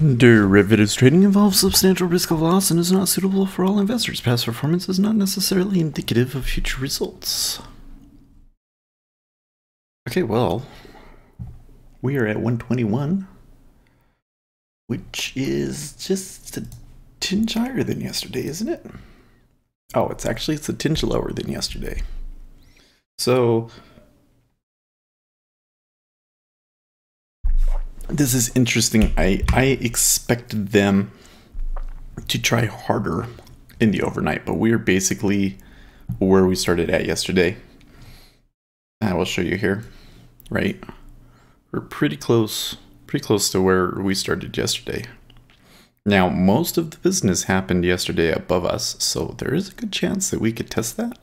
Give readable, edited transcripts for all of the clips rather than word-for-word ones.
Derivatives trading involves substantial risk of loss and is not suitable for all investors. Past performance is not necessarily indicative of future results. Okay, well, we are at 121, which is just a tinge higher than yesterday, isn't it? Oh, it's a tinge lower than yesterday. So this is interesting. I expected them to try harder in the overnight, but we are basically where we started at yesterday. I will show you here, right? We're pretty close to where we started yesterday. Now, most of the business happened yesterday above us, so there is a good chance that we could test that.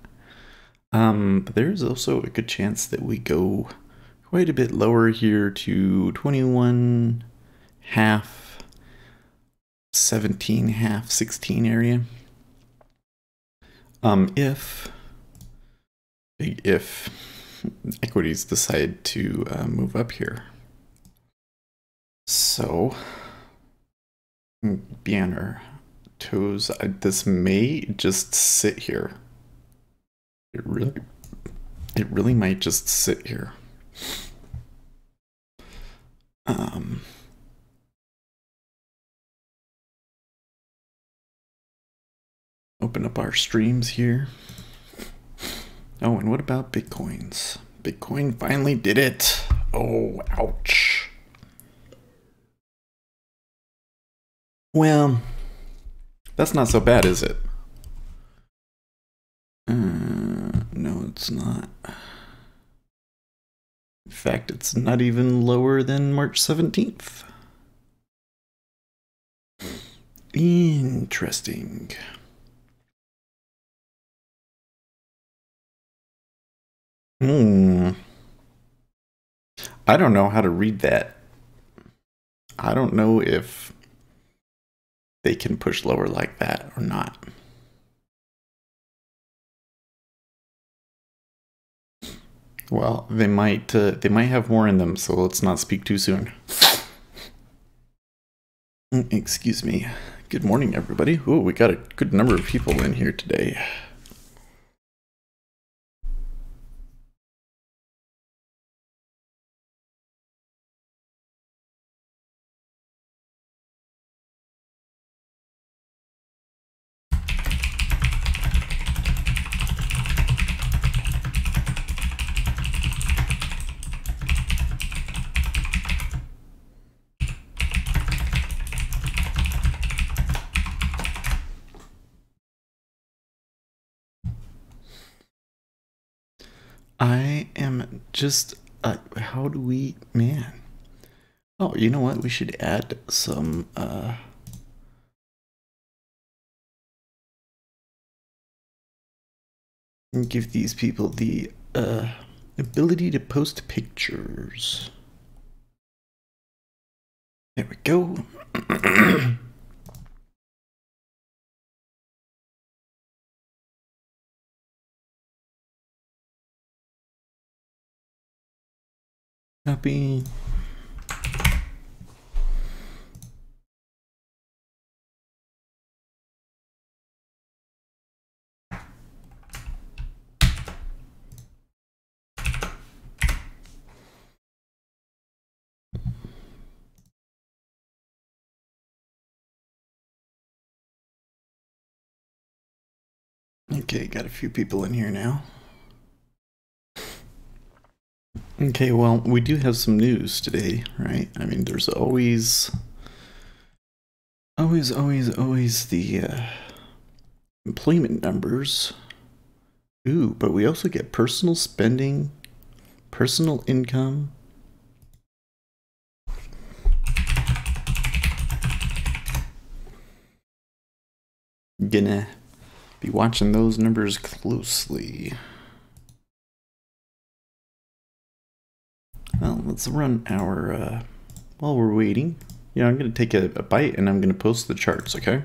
But there's also a good chance that we go quite a bit lower here to 21 half, 17 half, 16 area. If equities decide to move up here. So be on our toes. This may just sit here. It really might just sit here. Open up our streams here. Oh, and what about Bitcoins? Bitcoin finally did it. Oh, ouch. Well, that's not so bad, is it? No, it's not. In fact, it's not even lower than March 17th. Interesting. I don't know how to read that. I don't know if they can push lower like that or not. Well, they might have more in them, so let's not speak too soon. Excuse me. Good morning, everybody. Ooh, we got a good number of people in here today. I am just, how do we, man. Oh, you know what? We should add some, give these people the, ability to post pictures. There we go. Copy. Okay, got a few people in here now. Okay, well, we do have some news today, right? I mean, there's always the employment numbers. Ooh, but we also get personal spending, personal income. Gonna be watching those numbers closely. Well, let's run our, while we're waiting, I'm gonna take a bite and I'm gonna post the charts, okay?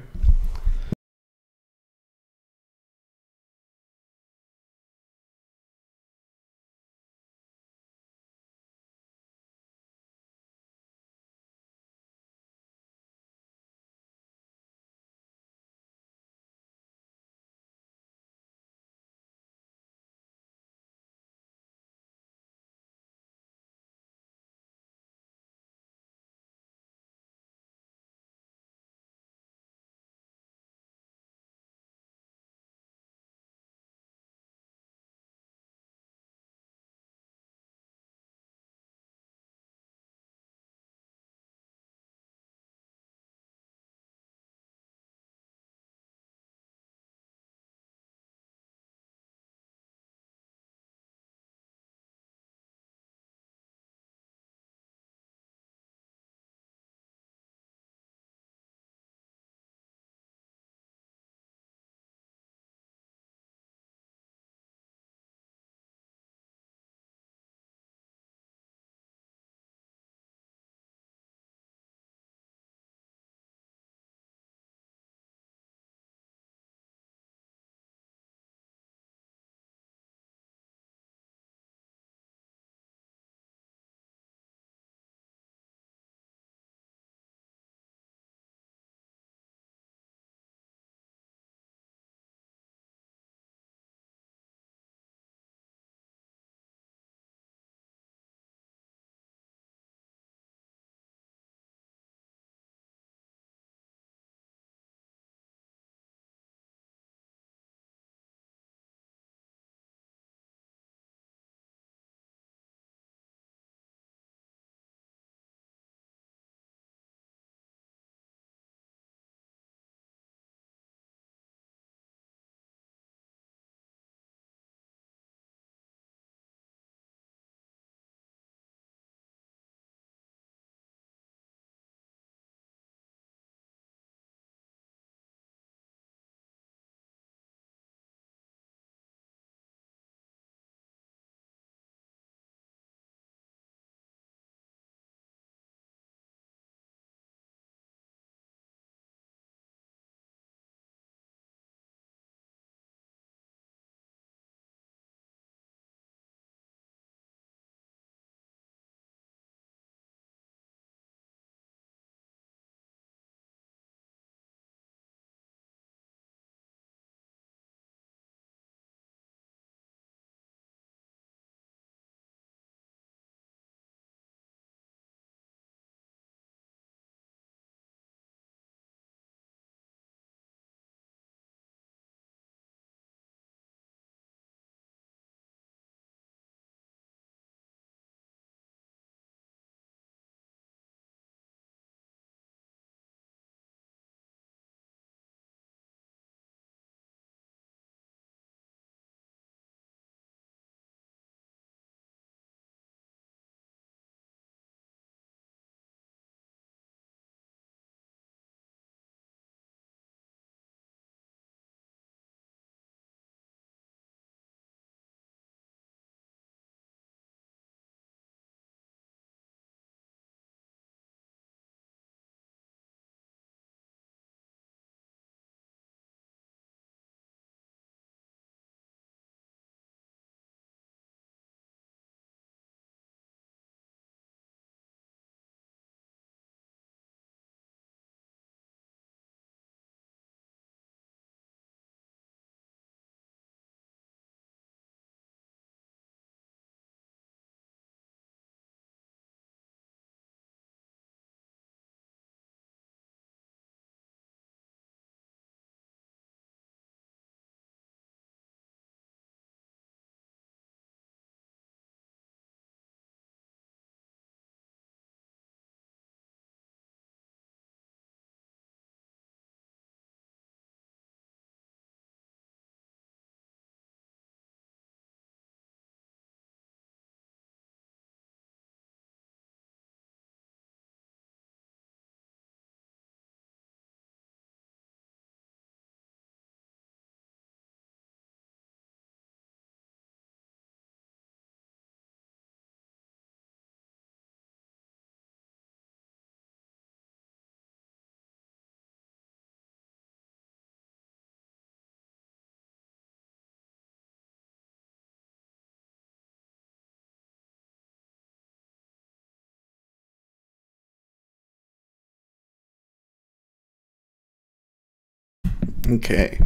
Okay,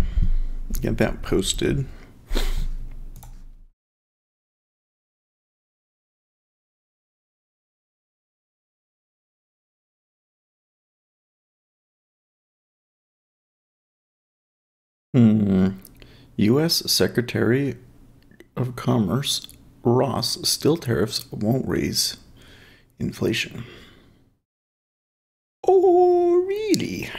get that posted. U.S. Secretary of Commerce Ross still tariffs won't raise inflation. Oh, really?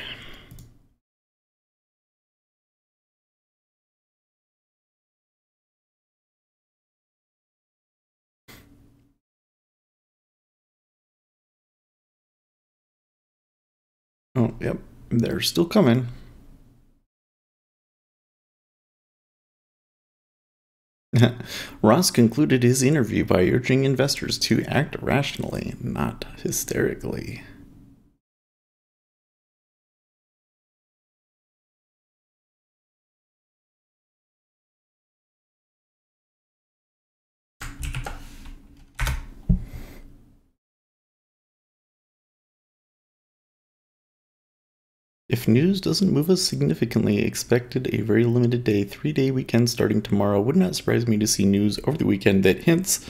Oh, yep. They're still coming. Ross concluded his interview by urging investors to act rationally, not hysterically. If news doesn't move us significantly, expected a very limited day, 3-day weekend starting tomorrow. Would not surprise me to see news over the weekend that hints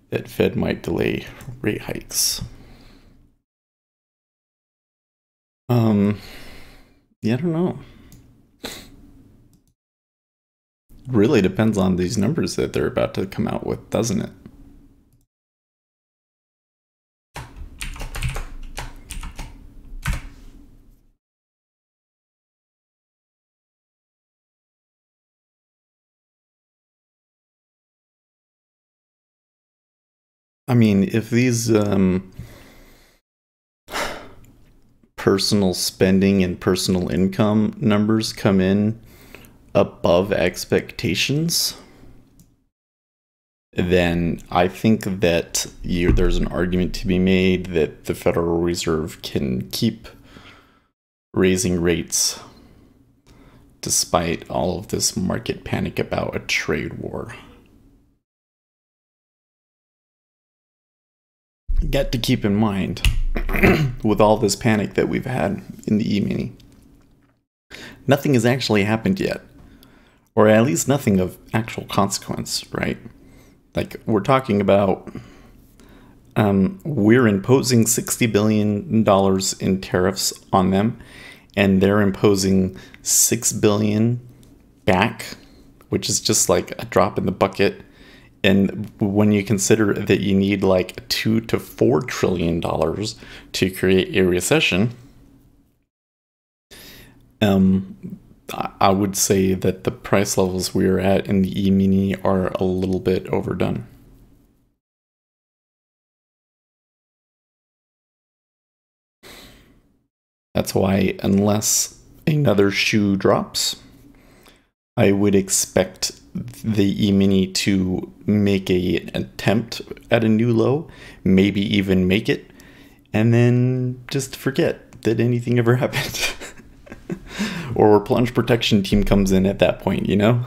that Fed might delay rate hikes. Yeah, I don't know. Really depends on these numbers that they're about to come out with, doesn't it? I mean, if these personal spending and personal income numbers come in above expectations, then I think that there's an argument to be made that the Federal Reserve can keep raising rates despite all of this market panic about a trade war. Got to keep in mind, with all this panic that we've had in the E-mini, nothing has actually happened yet, or at least nothing of actual consequence, right? Like, we're talking about, we're imposing $60 billion in tariffs on them, and they're imposing $6 billion back, which is just like a drop in the bucket. And when you consider that you need like $2 to $4 trillion to create a recession, I would say that the price levels we're at in the E-mini are a little bit overdone. That's why, unless another shoe drops, I would expect the E-mini to make an attempt at a new low, maybe even make it, and then just forget that anything ever happened. Or a plunge protection team comes in at that point, you know?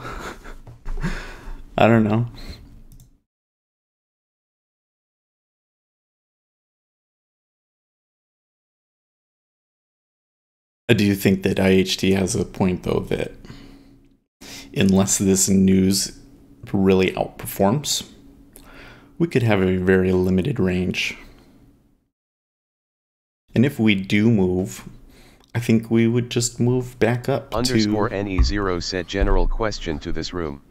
I don't know. I do think that IHT has a point, though, that unless this news really outperforms, we could have a very limited range. And if we do move, I think we would just move back up Underscore NE0 said general question to this room.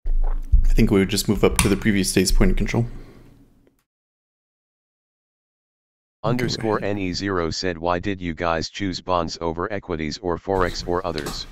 I think we would just move up to the previous day's point of control. Underscore NE0 said, why did you guys choose bonds over equities or forex or others?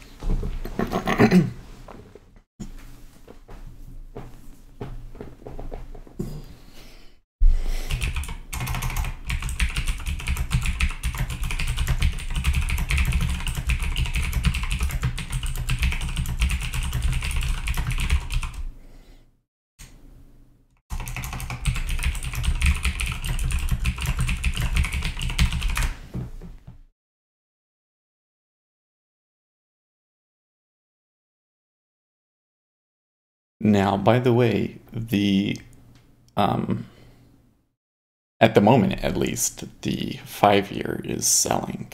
Now, by the way, at the moment at least, the 5-year is selling.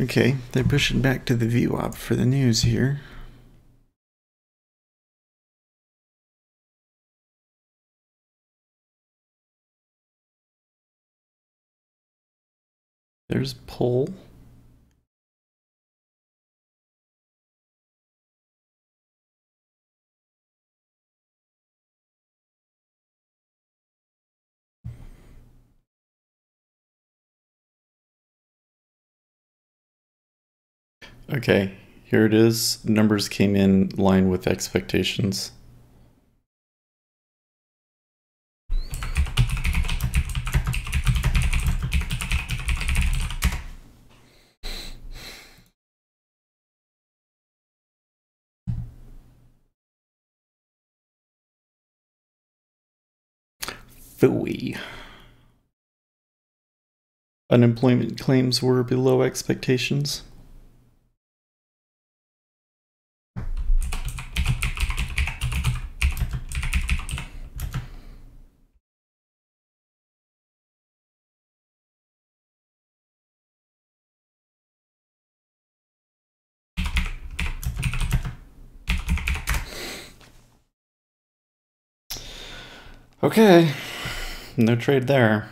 Okay, they're pushing back to the VWAP for the news here. There's pull. Okay, here it is. Numbers came in line with expectations. Phooey. Unemployment claims were below expectations. Okay, no trade there.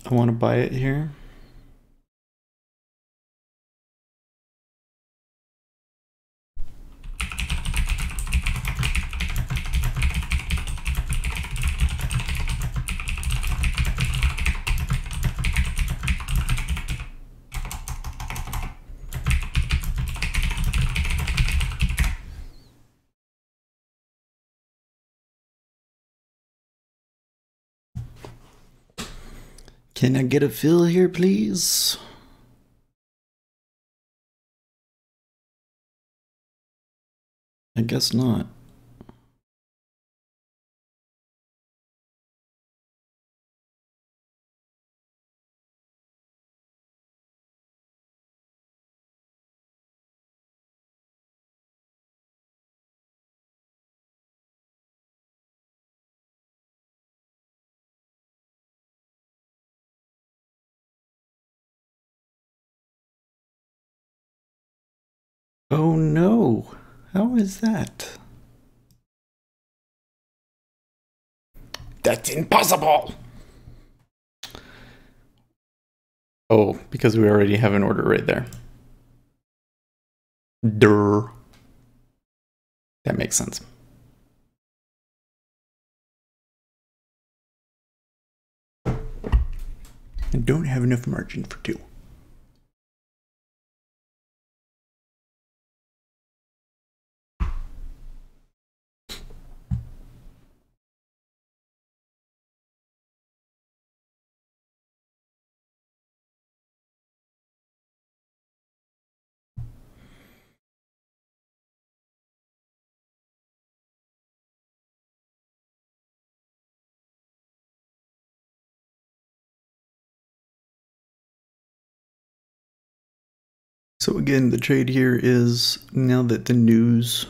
I want to buy it here. Can I get a fill here, please? I guess not. Oh no, how is that? That's impossible! Oh, because we already have an order right there. Durr. That makes sense. I don't have enough margin for two. So again, the trade here is now that the news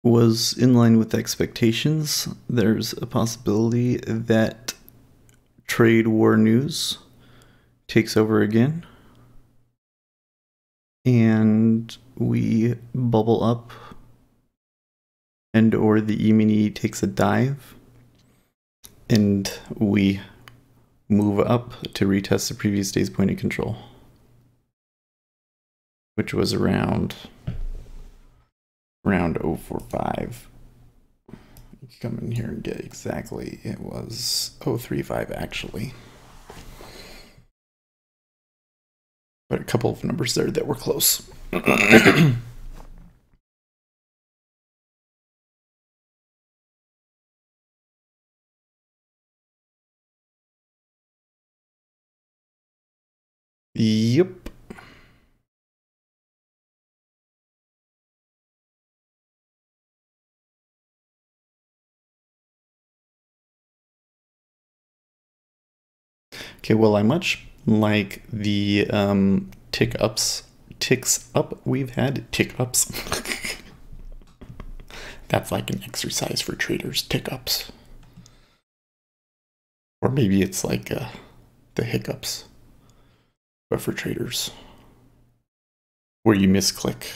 was in line with expectations, there's a possibility that trade war news takes over again and we bubble up and or the E-mini takes a dive and we move up to retest the previous day's point of control, which was around Round 045. Come in here and get exactly, it was 035 actually. But a couple of numbers there that were close. Yep. Okay, well, I much like the ticks up we've had. Tick ups. That's like an exercise for traders, tick ups. Or maybe it's like the hiccups, but for traders, where you misclick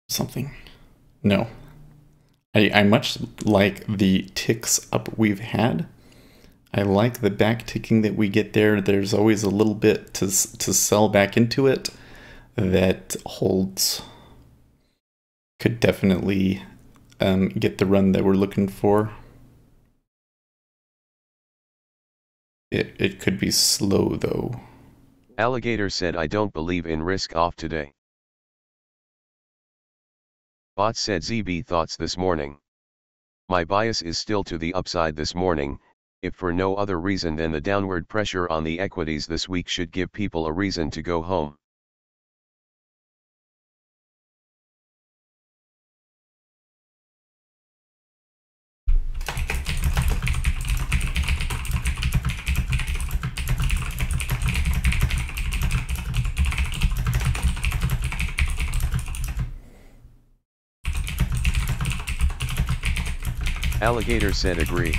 something. No. I much like the ticks up we've had. I like the back ticking that we get there. There's always a little bit to sell back into it that holds. Could definitely get the run that we're looking for. It could be slow though. Alligator said I don't believe in risk off today. Bot said ZB thoughts this morning. My bias is still to the upside this morning, if for no other reason than the downward pressure on the equities this week should give people a reason to go home. Alligator said agree.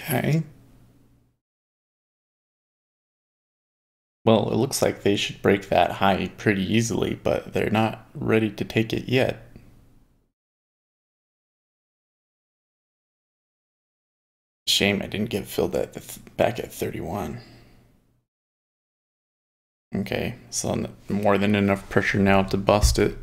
Okay. Well, it looks like they should break that high pretty easily, but they're not ready to take it yet. Shame I didn't get filled back at 31. Okay, so more than enough pressure now to bust it.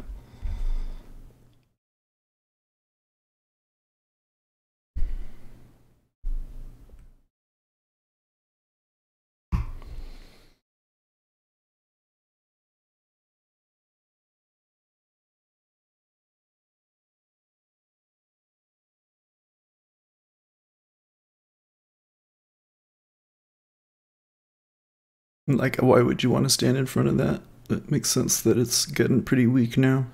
Like, why would you want to stand in front of that? It makes sense that it's getting pretty weak now.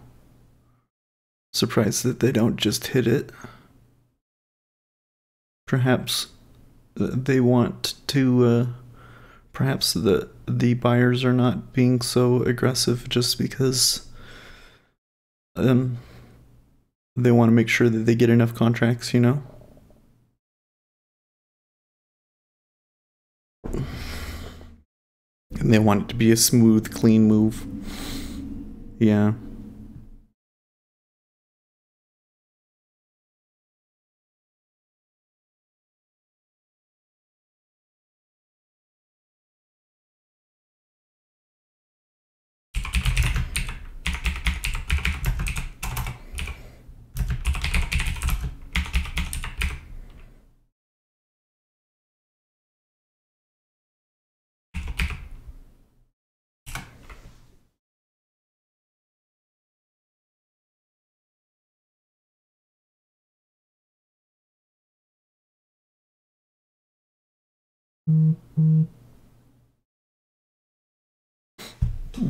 Surprised that they don't just hit it. Perhaps they want to, perhaps the buyers are not being so aggressive just because they want to make sure that they get enough contracts, you know? And they want it to be a smooth, clean move. Yeah.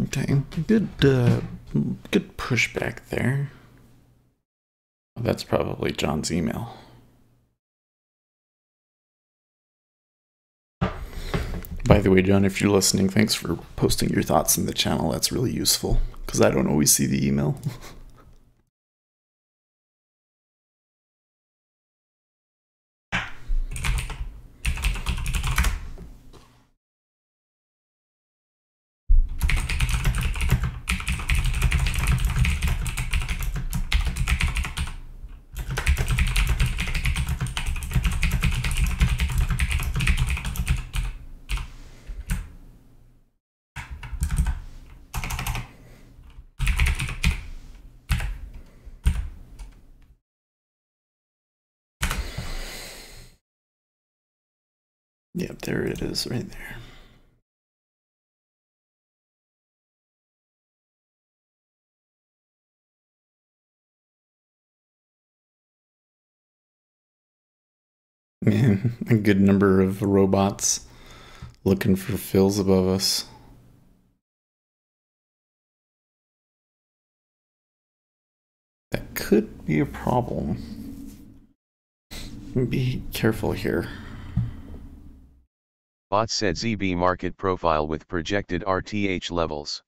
Okay, good pushback there. That's probably John's email. By the way, John, if you're listening, thanks for posting your thoughts in the channel. That's really useful, because I don't always see the email. Yep, there it is right there. Man, a good number of robots looking for fills above us. That could be a problem. Be careful here. Bot said ZB market profile with projected RTH levels.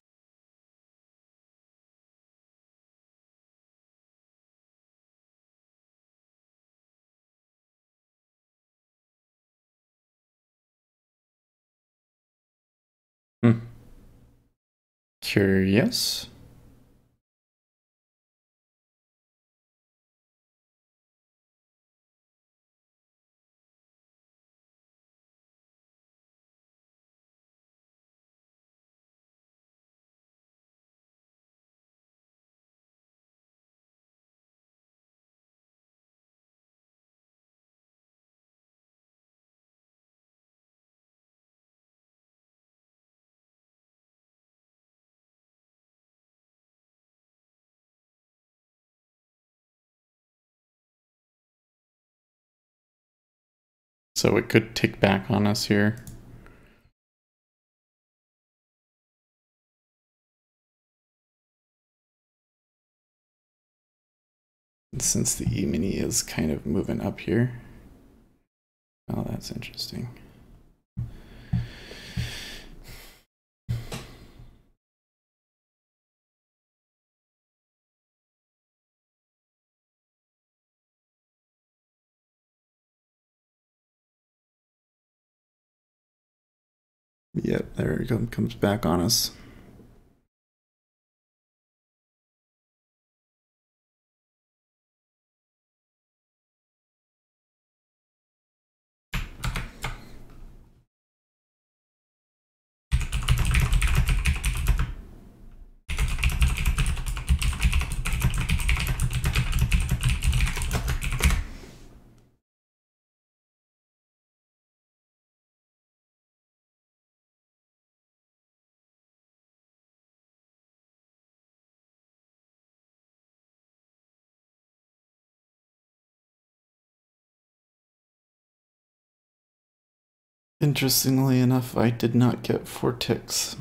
Curious. So it could tick back on us here. Since the E-mini is kind of moving up here. Oh, that's interesting. Yep, there it comes back on us. Interestingly enough, I did not get 4 ticks.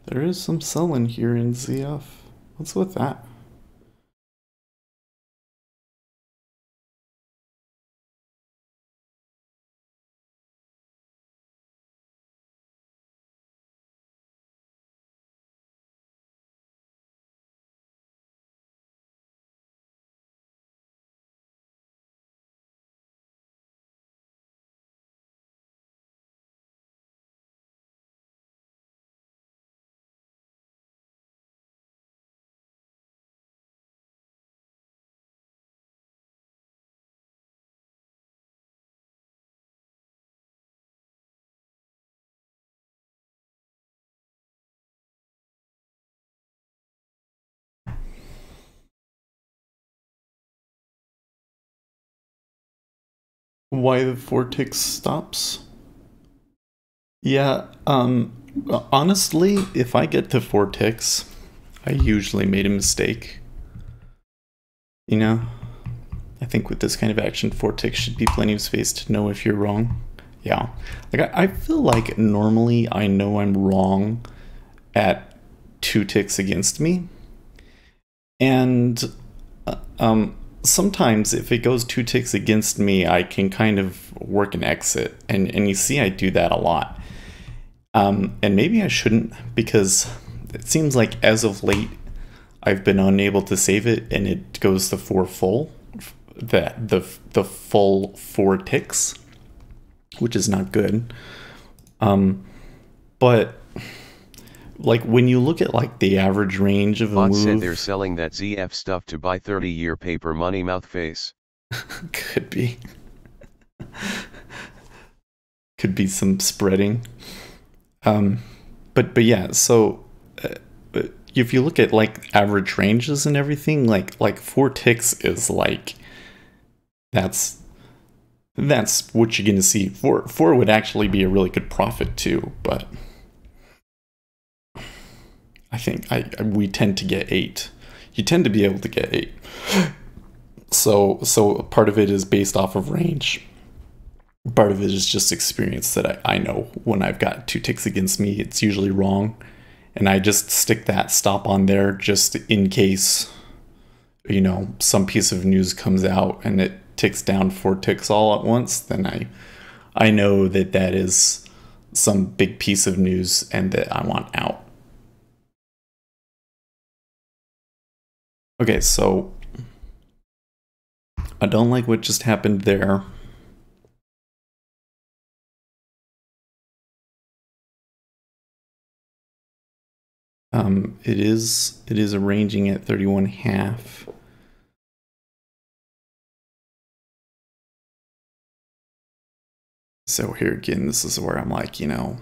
There is some selling here in ZF. What's with that? Why the 4 ticks stops? Yeah, honestly, if I get to 4 ticks, I usually made a mistake. You know? I think with this kind of action, 4 ticks should be plenty of space to know if you're wrong. Yeah. Like I feel like normally I know I'm wrong at 2 ticks against me. And sometimes if it goes 2 ticks against me, I can kind of work an exit. And you see I do that a lot. And maybe I shouldn't, because it seems like as of late I've been unable to save it, and it goes to four full, the full 4 ticks, which is not good. But like when you look at like the average range of a Bot said they're move, selling that ZF stuff to buy 30-year paper money mouth face. could be some spreading. But yeah, so if you look at like average ranges and everything, like 4 ticks is like that's what you're gonna see. Four would actually be a really good profit too, but I think we tend to get 8. You tend to be able to get 8. So part of it is based off of range. Part of it is just experience that I know when I've got 2 ticks against me, it's usually wrong. And I just stick that stop on there just in case, some piece of news comes out and it ticks down 4 ticks all at once. Then I know that is some big piece of news and that I want out. Okay, so I don't like what just happened there. It is arranging at 31.5. So here again, this is where I'm like, if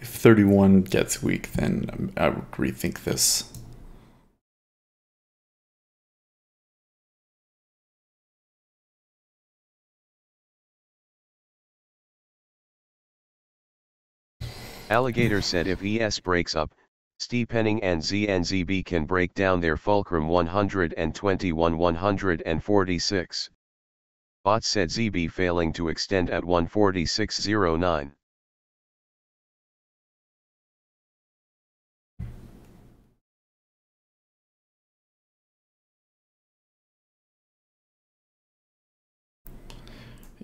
31 gets weak, then I would rethink this. Alligator said if ES breaks up, Steepenning and ZNZB can break down their fulcrum 121-146. Bot said ZB failing to extend at 146.09.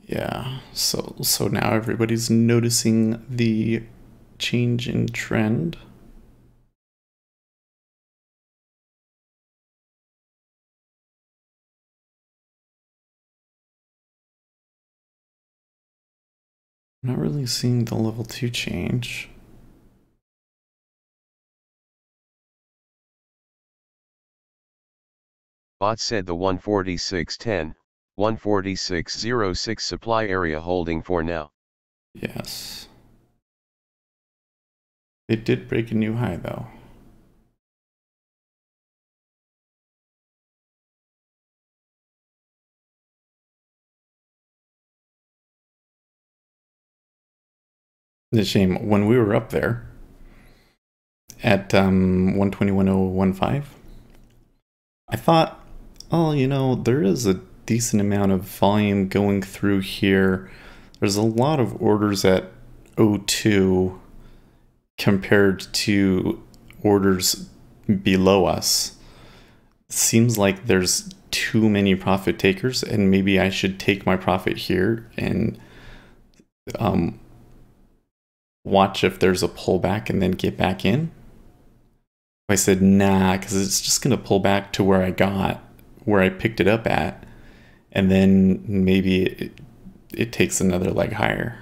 Yeah, so now everybody's noticing the change in trend. I'm not really seeing the level 2 change. Bot said the 146.10, 146.06 supply area holding for now. Yes. It did break a new high though. It's a shame when we were up there at 121.015. I thought, oh, there is a decent amount of volume going through here. There's a lot of orders at O2 compared to orders below us. Seems like there's too many profit takers, and maybe I should take my profit here and um, watch if there's a pullback and then get back in. I said nah, because it's just gonna pull back to where I picked it up at, and then maybe it takes another leg higher.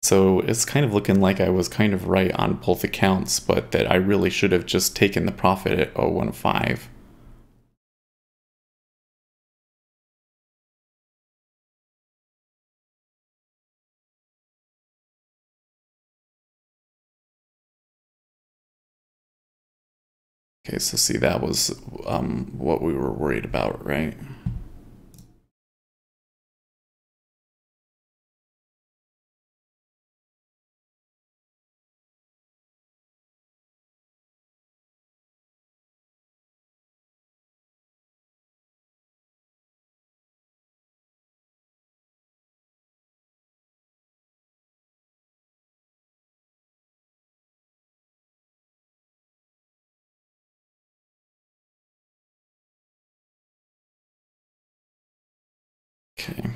So it's kind of looking like I was kind of right on both accounts, but that I really should have just taken the profit at 015. Okay, so see, that was what we were worried about, right? Okay.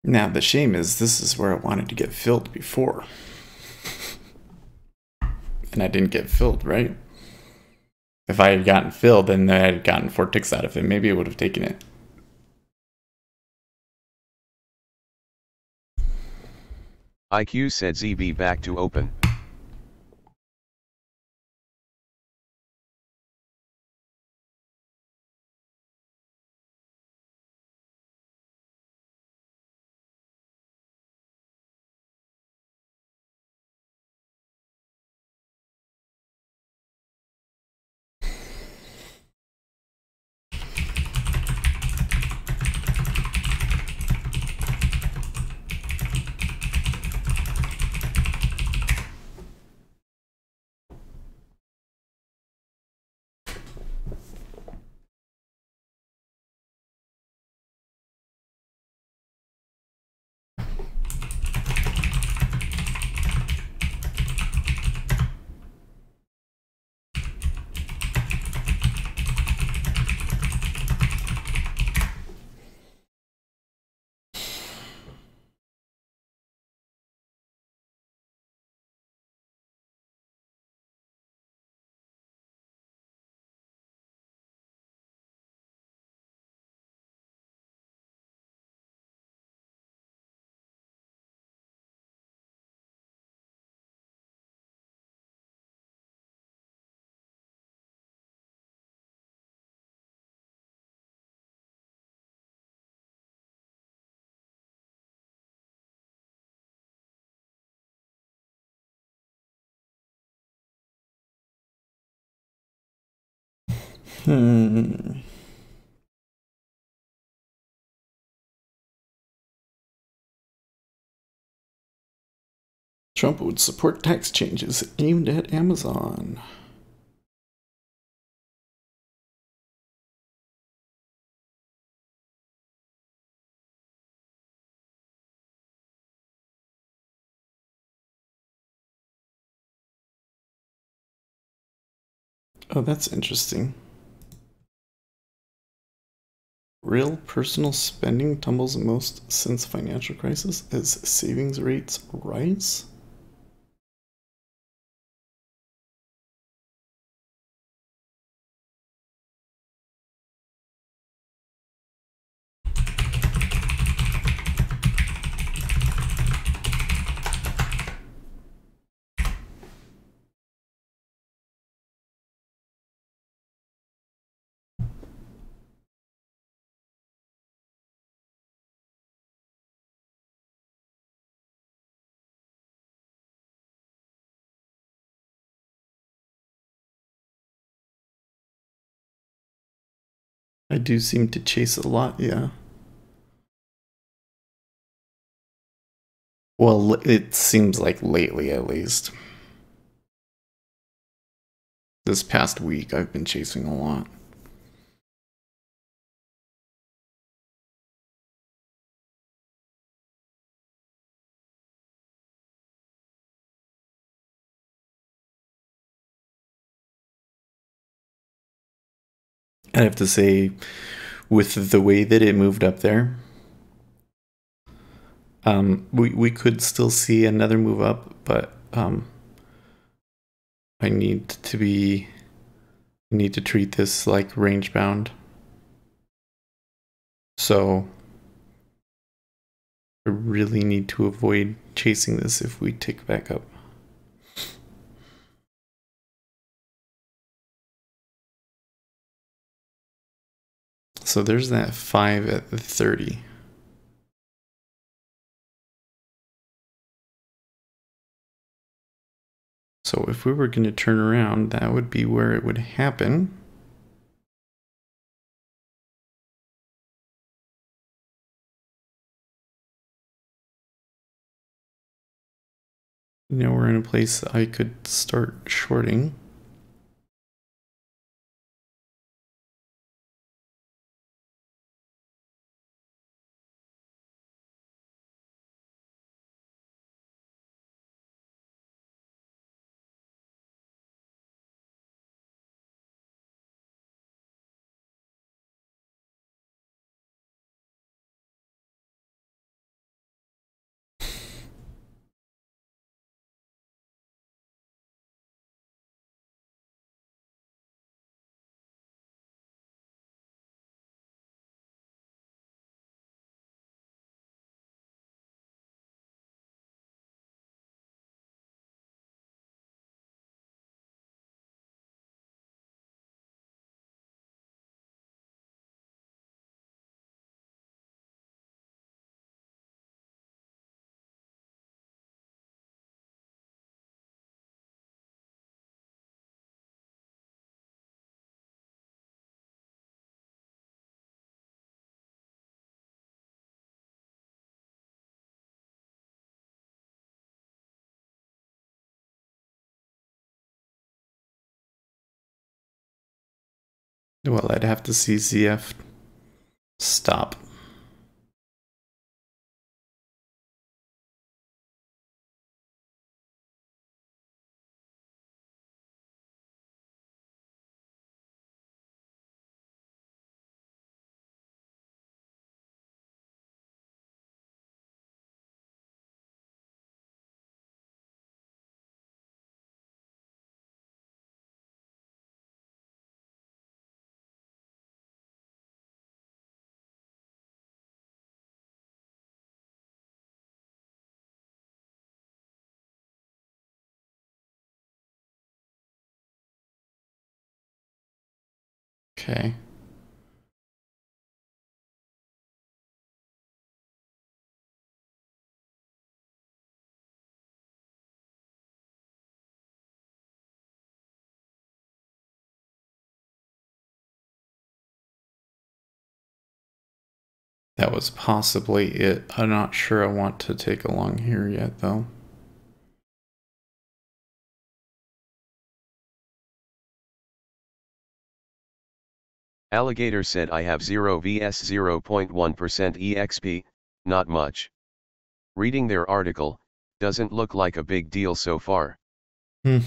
Now, the shame is this is where I wanted to get filled before. And I didn't get filled, right? If I had gotten filled, then I had gotten 4 ticks out of it. Maybe it would have taken it. IQ said ZB back to open. Trump would support tax changes aimed at Amazon. Oh, that's interesting. Real personal spending tumbles most since financial crisis as savings rates rise? I do seem to chase a lot, yeah. Well, it seems like lately at least. This past week I've been chasing a lot. I have to say, with the way that it moved up there, we could still see another move up, but I need to treat this like range bound. So I really need to avoid chasing this if we tick back up. So there's that 5 at the 30. So if we were going to turn around, that would be where it would happen. Now we're in a place I could start shorting. Well, I'd have to see ZF stop. Okay. That was possibly it. I'm not sure I want to take along here yet, though. Alligator said I have 0 vs 0.1% EXP, not much. Reading their article, doesn't look like a big deal so far. Hmm.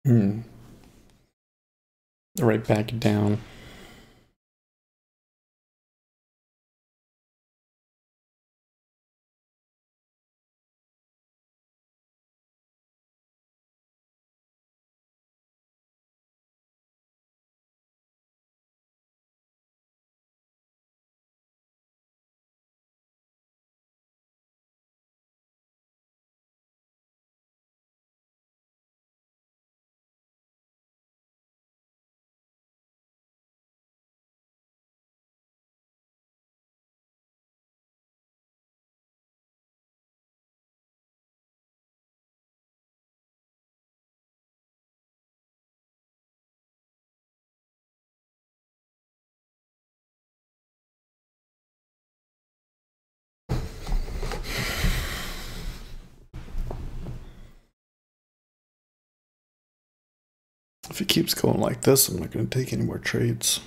Hmm. Right back down. If it keeps going like this, I'm not going to take any more trades.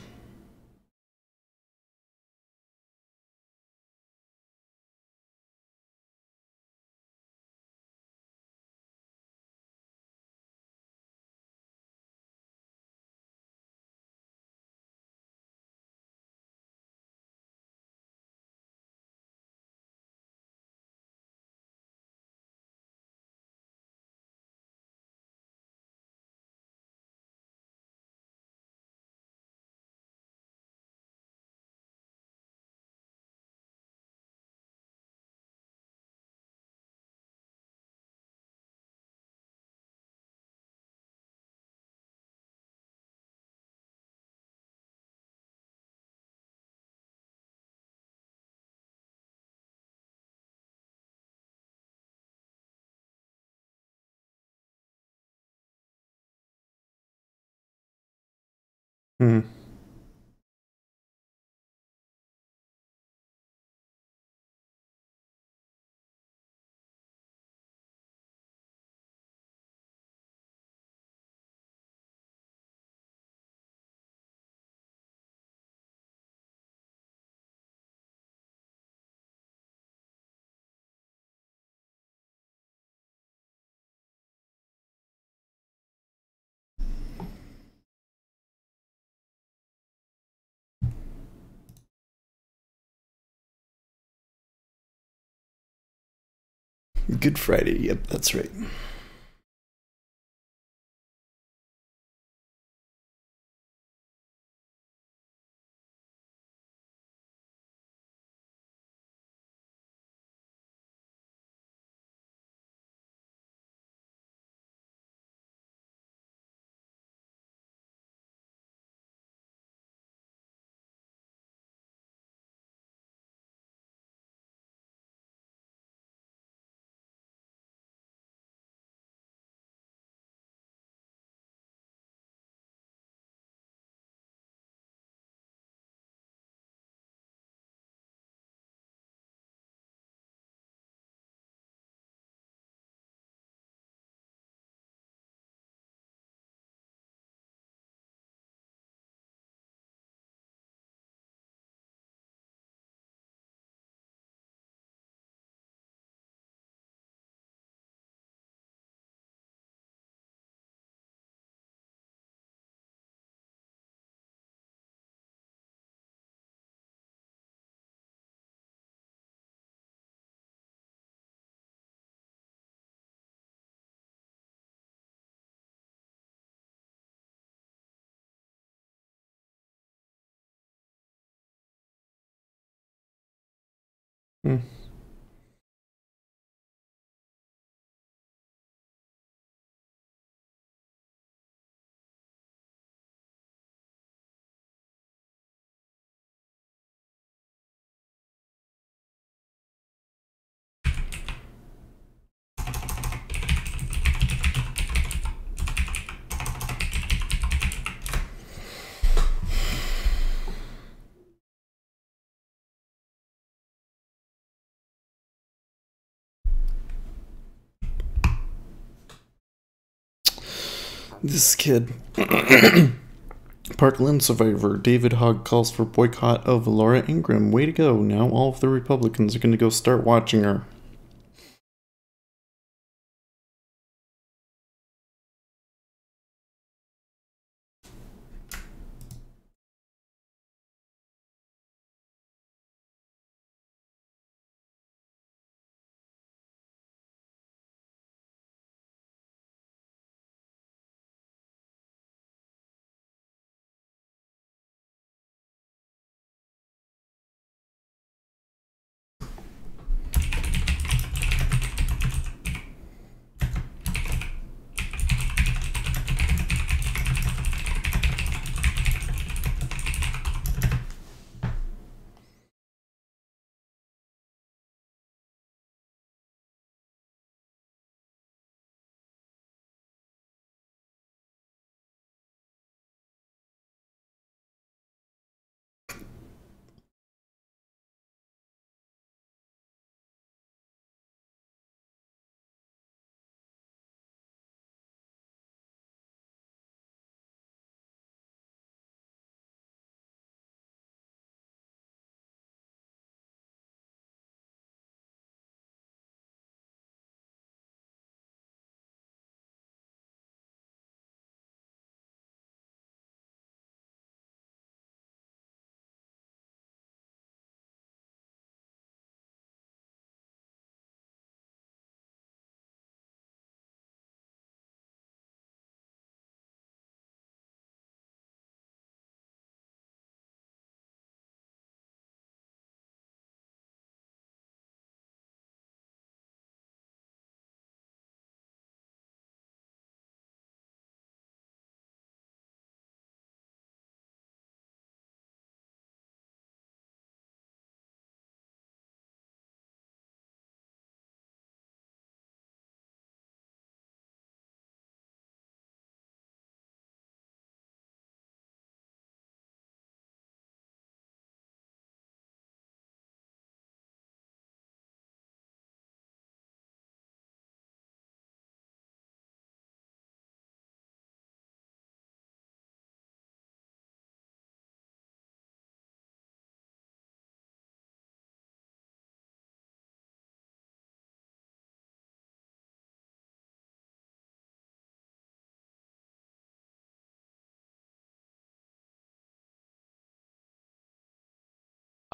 Hmm. Good Friday. Yep, that's right. Hmm. This kid. Parkland survivor David Hogg calls for boycott of Laura Ingraham. Way to go. Now all of the Republicans are going to go start watching her.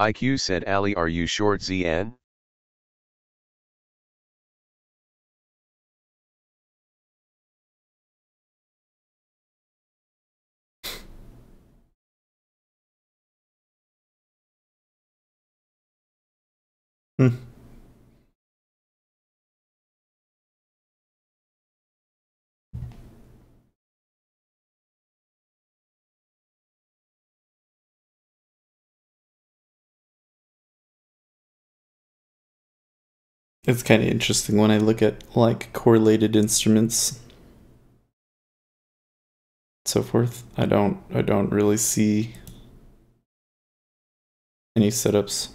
IQ said Ali, are you short ZN? Hmm. It's kind of interesting when I look at like correlated instruments, so forth. I don't really see any setups.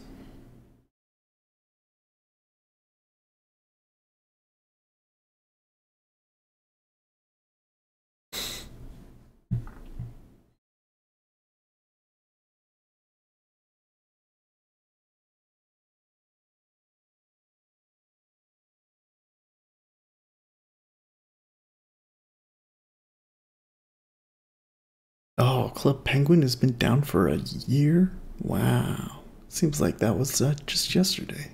Oh, Club Penguin has been down for a year? Wow. Seems like that was just yesterday.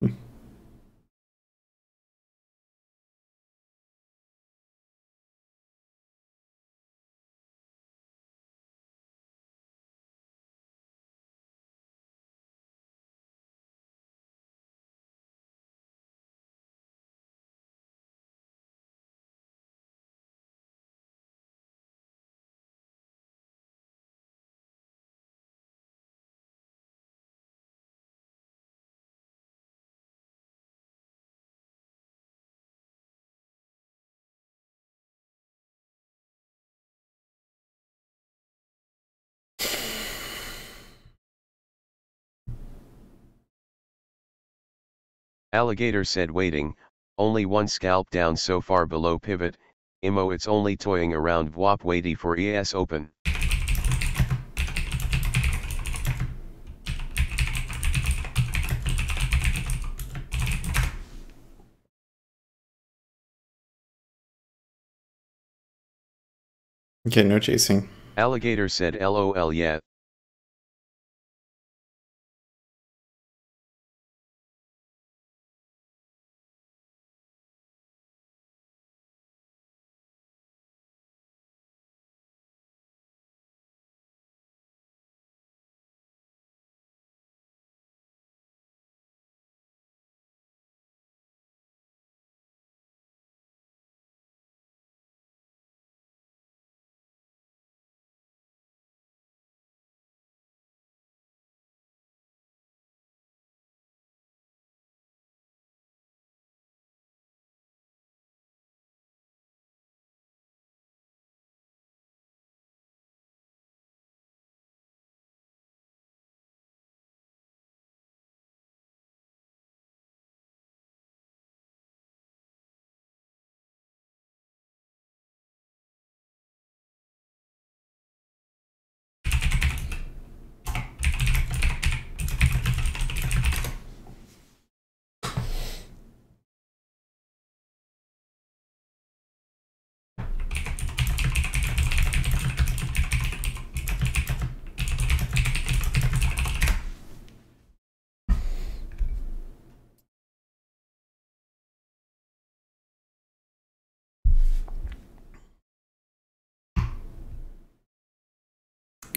Hmm. Alligator said waiting, only one scalp down so far below pivot, Imo it's only toying around Vwap weighty for ES open. Okay, no chasing. Alligator said LOL yeah.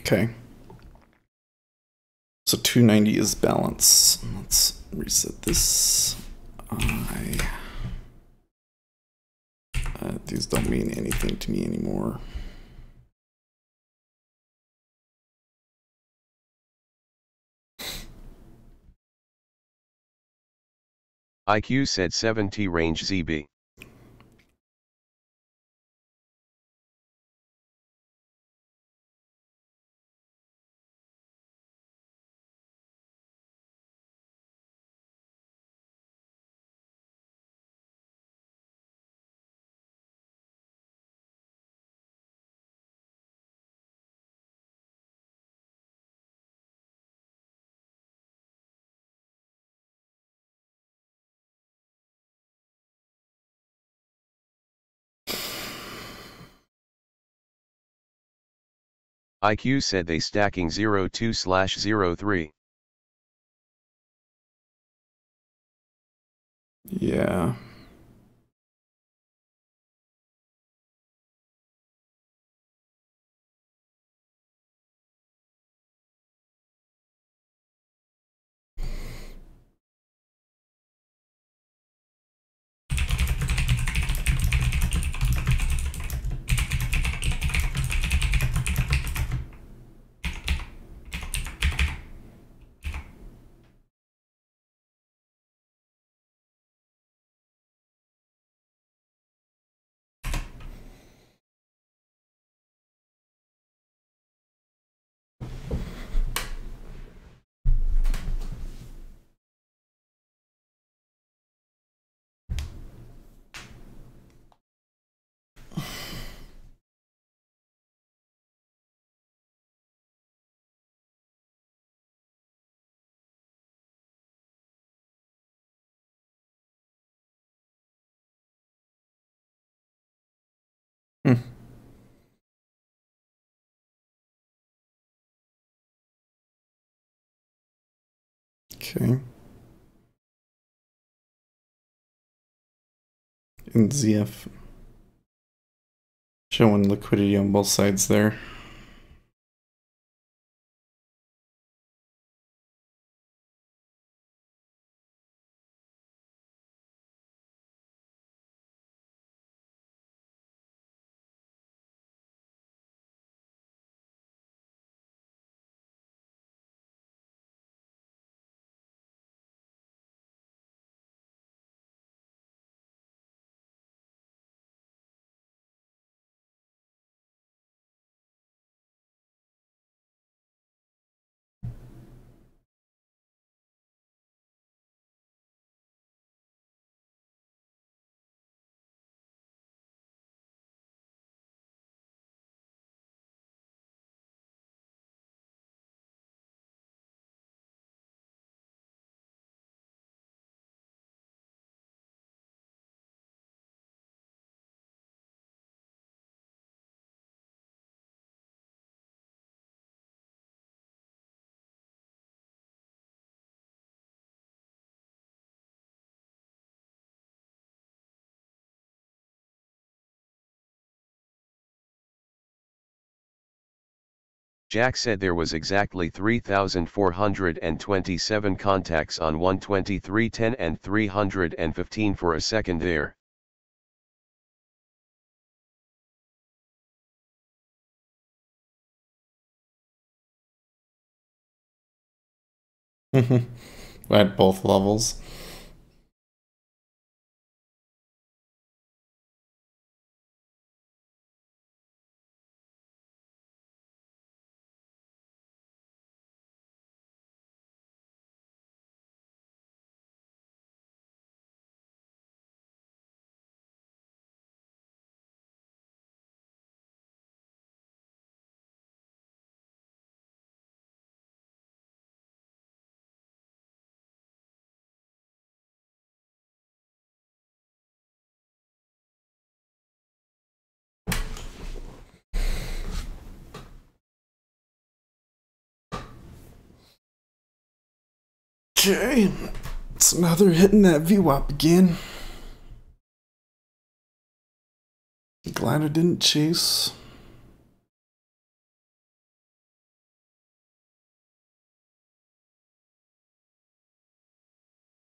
Okay. So 290 is balance. Let's reset this. These don't mean anything to me anymore. IQ said 70 range ZB. IQ said they stacking 02/03. Yeah. Hmm. Okay. And ZF showing liquidity on both sides there. Jack said there was exactly 3,427 contacts on 123.10 and 315 for a second there. At both levels. Okay. So now they're hitting that VWAP again. Glad I didn't chase.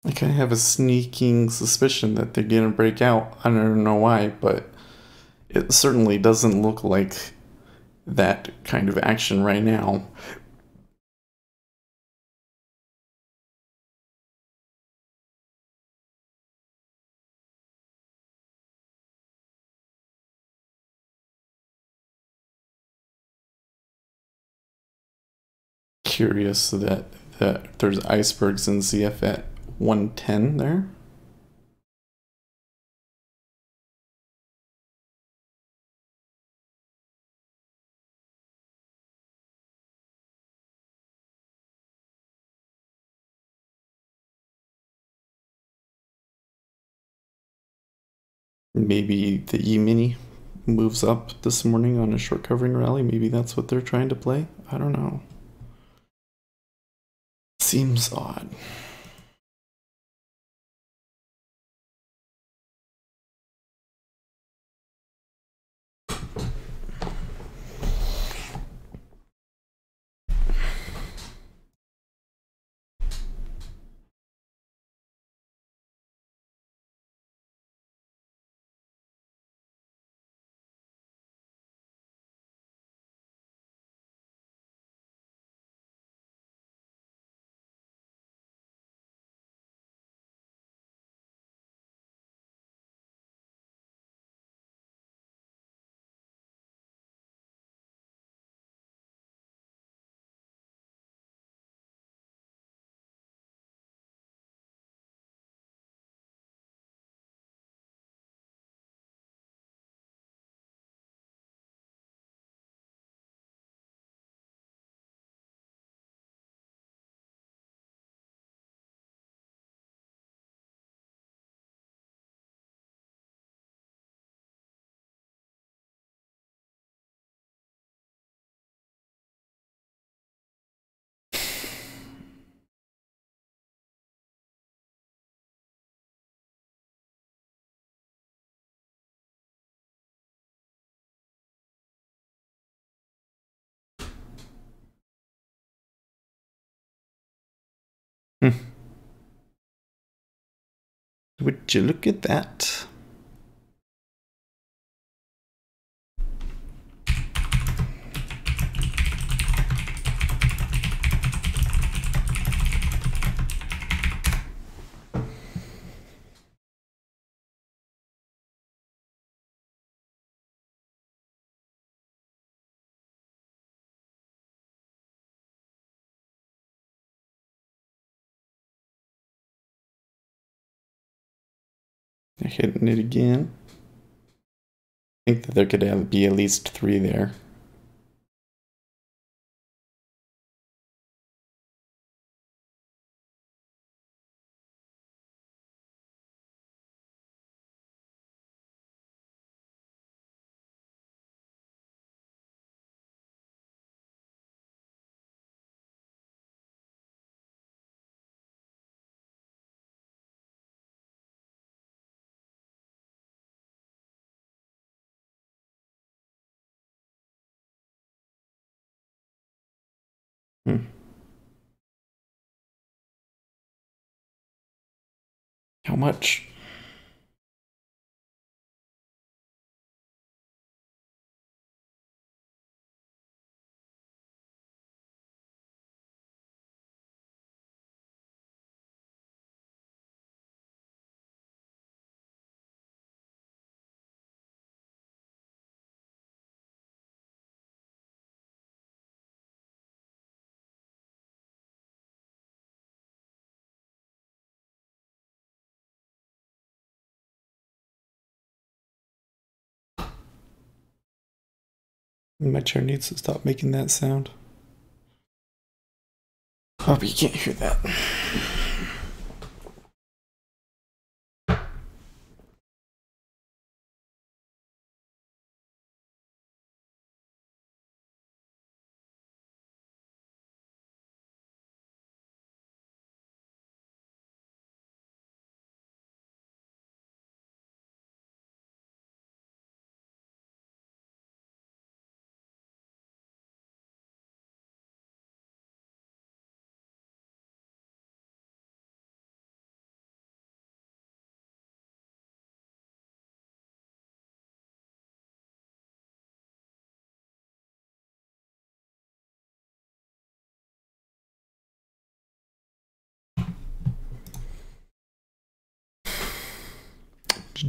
I kind of have a sneaking suspicion that they're gonna break out. I don't know why, but it certainly doesn't look like that kind of action right now. Curious that there's icebergs in ZF at 110 there. Maybe the E-mini moves up this morning on a short covering rally. Maybe that's what they're trying to play. I don't know. Seems odd. Would you look at that? They're hitting it again. I think that there could be at least 3 there. How much? My chair needs to stop making that sound. Oh, but you can't hear that.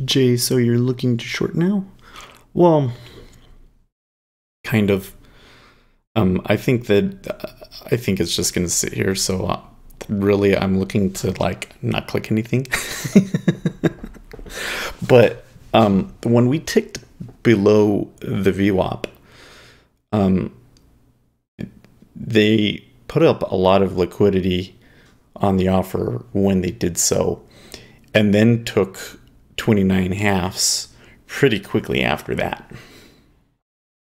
Jay, so you're looking to short now? Well, kind of. I think it's just gonna sit here. So really, I'm looking to like not click anything. But when we ticked below the VWAP, they put up a lot of liquidity on the offer when they did so, and then took 29 halves pretty quickly after that.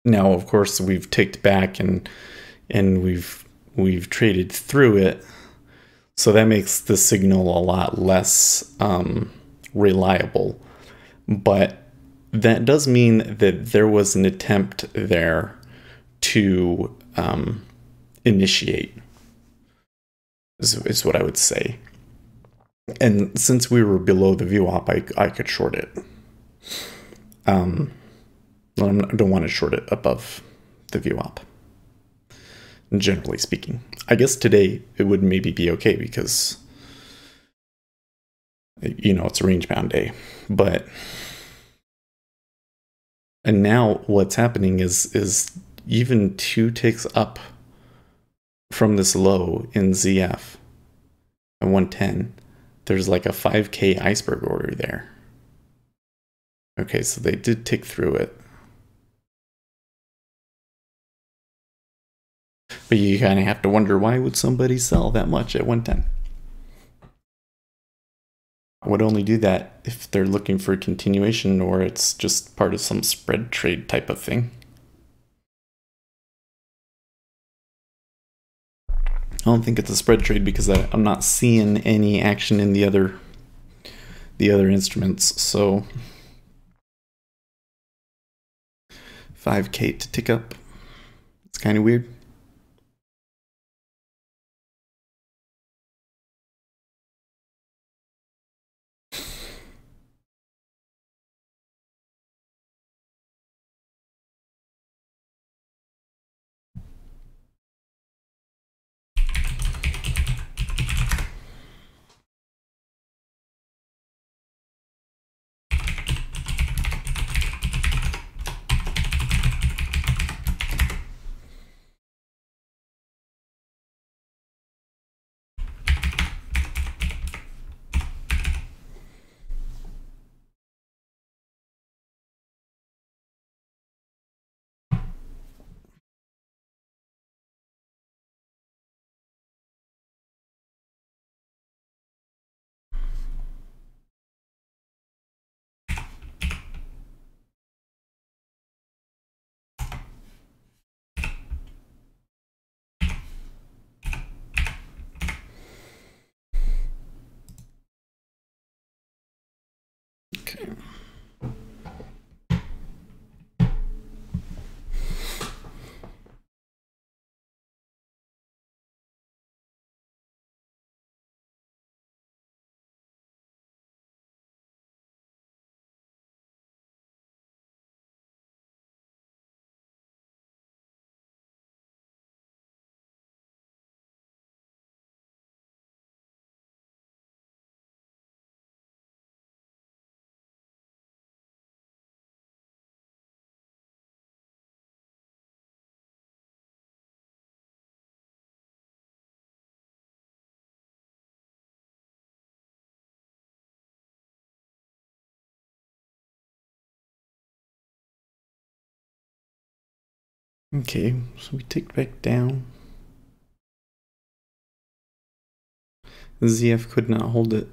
Now, of course, we've ticked back and we've traded through it, so that makes the signal a lot less reliable. But that does mean that there was an attempt there to initiate, is what I would say. And since we were below the VWAP, I could short it. I don't want to short it above the VWAP, generally speaking. I guess today it would maybe be okay because, it's a range bound day. And now what's happening is even 2 ticks up from this low in ZF at 110, there's like a 5K iceberg order there. Okay, so they did tick through it. But you kind of have to wonder, why would somebody sell that much at 110? I would only do that if they're looking for a continuation or it's just part of some spread trade type of thing. I don't think it's a spread trade because I'm not seeing any action in the other instruments. So 5K to tick up. It's kind of weird. Okay. Okay, so we ticked back down. ZF could not hold it.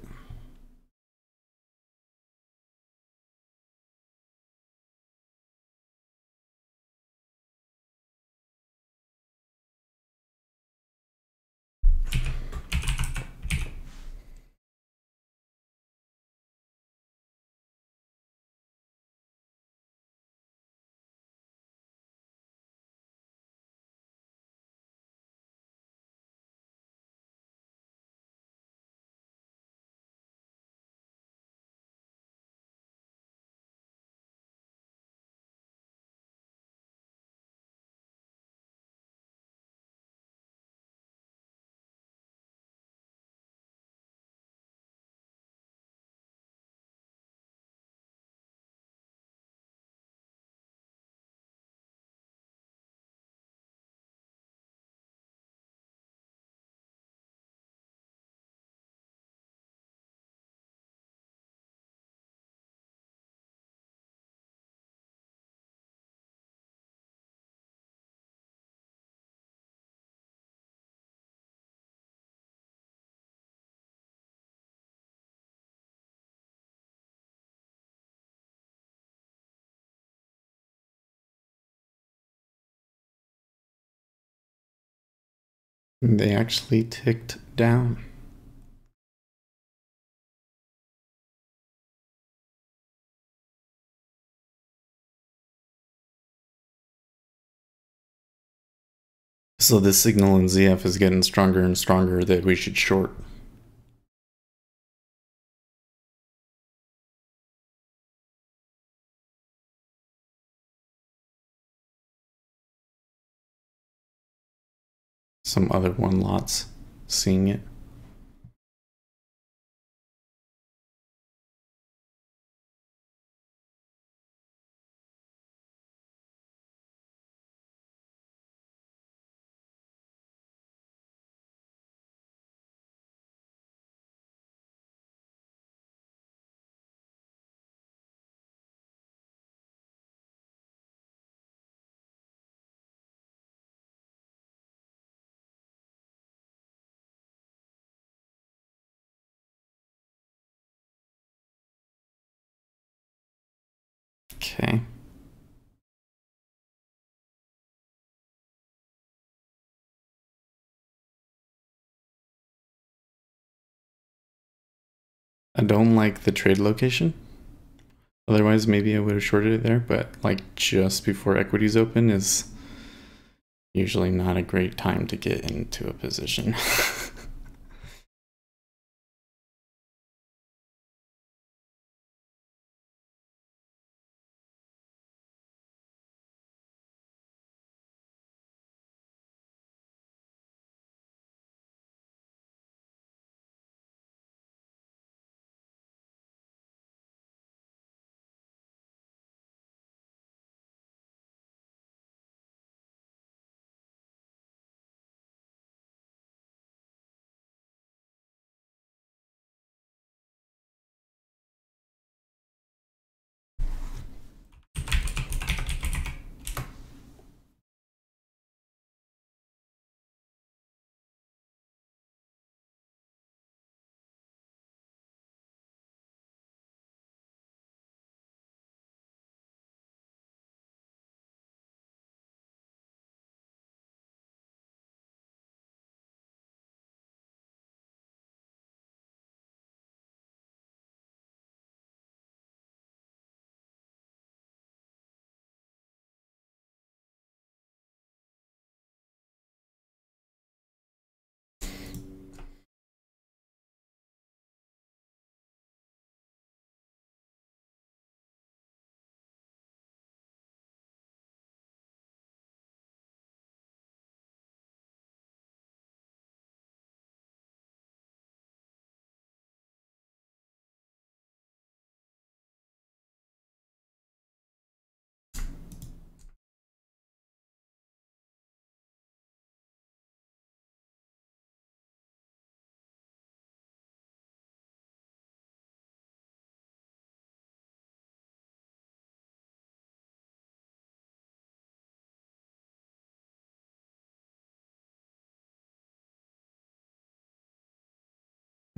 They actually ticked down. So this signal in ZF is getting stronger and stronger that we should short. Some other one lots seeing it. Okay. I don't like the trade location. Otherwise, maybe I would have shorted it there, but like just before equities open is usually not a great time to get into a position.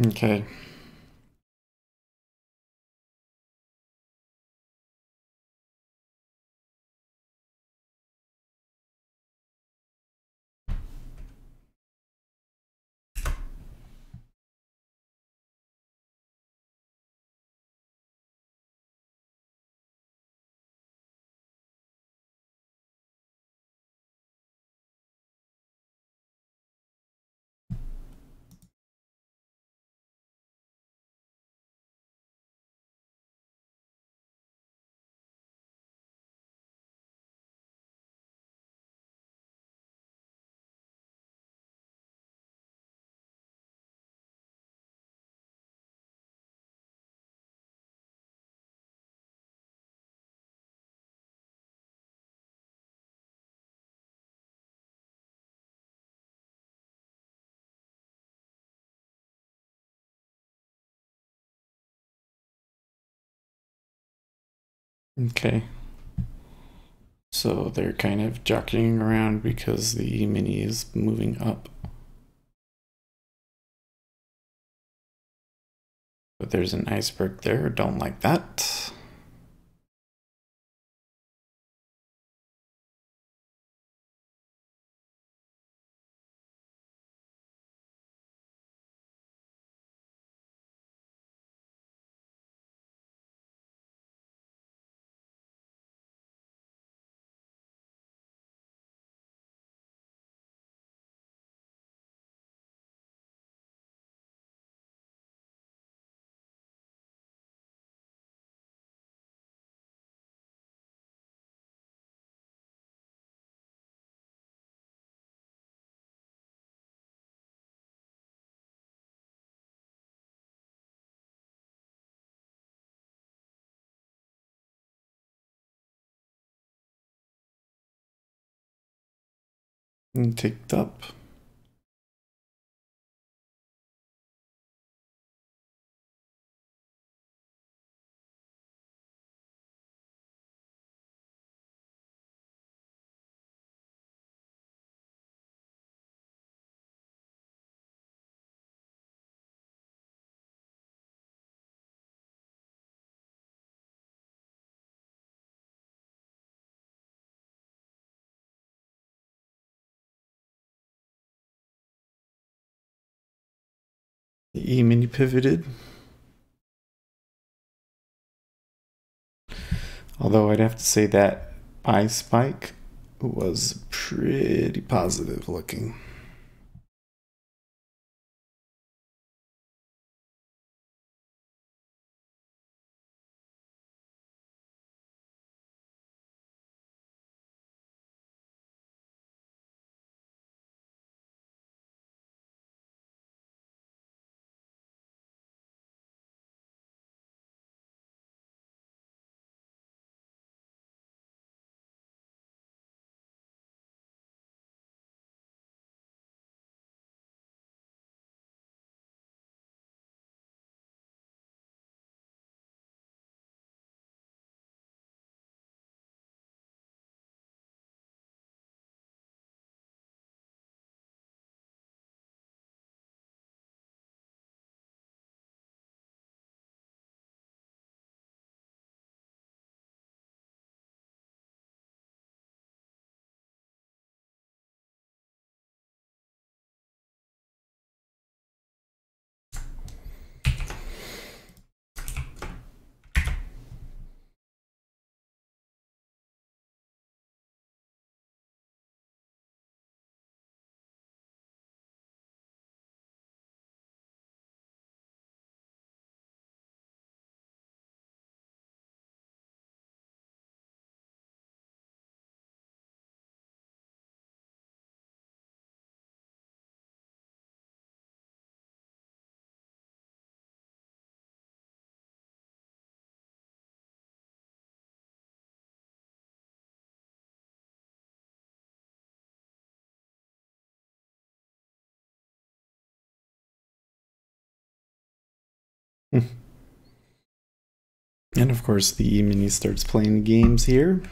Okay. Okay. So they're kind of jockeying around because the mini is moving up. But there's an iceberg there. Don't like that. And ticked up. The E-mini pivoted. Although I'd have to say that buy spike was pretty positive looking. And of course the E-mini starts playing games here.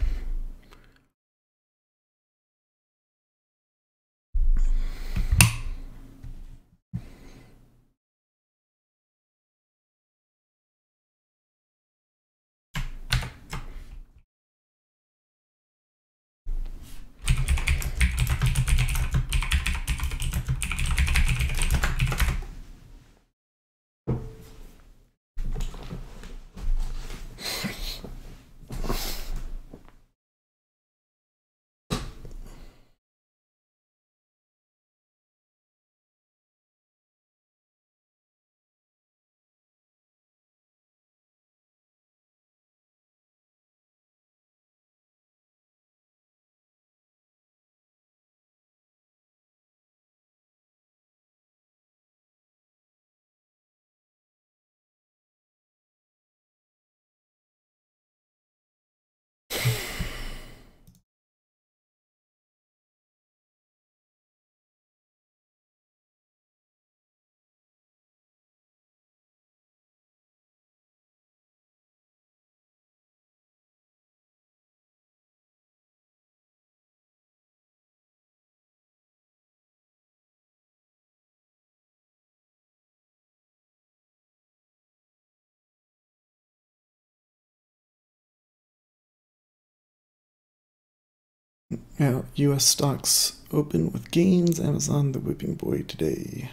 Yeah, US stocks open with gains. Amazon the whipping boy today.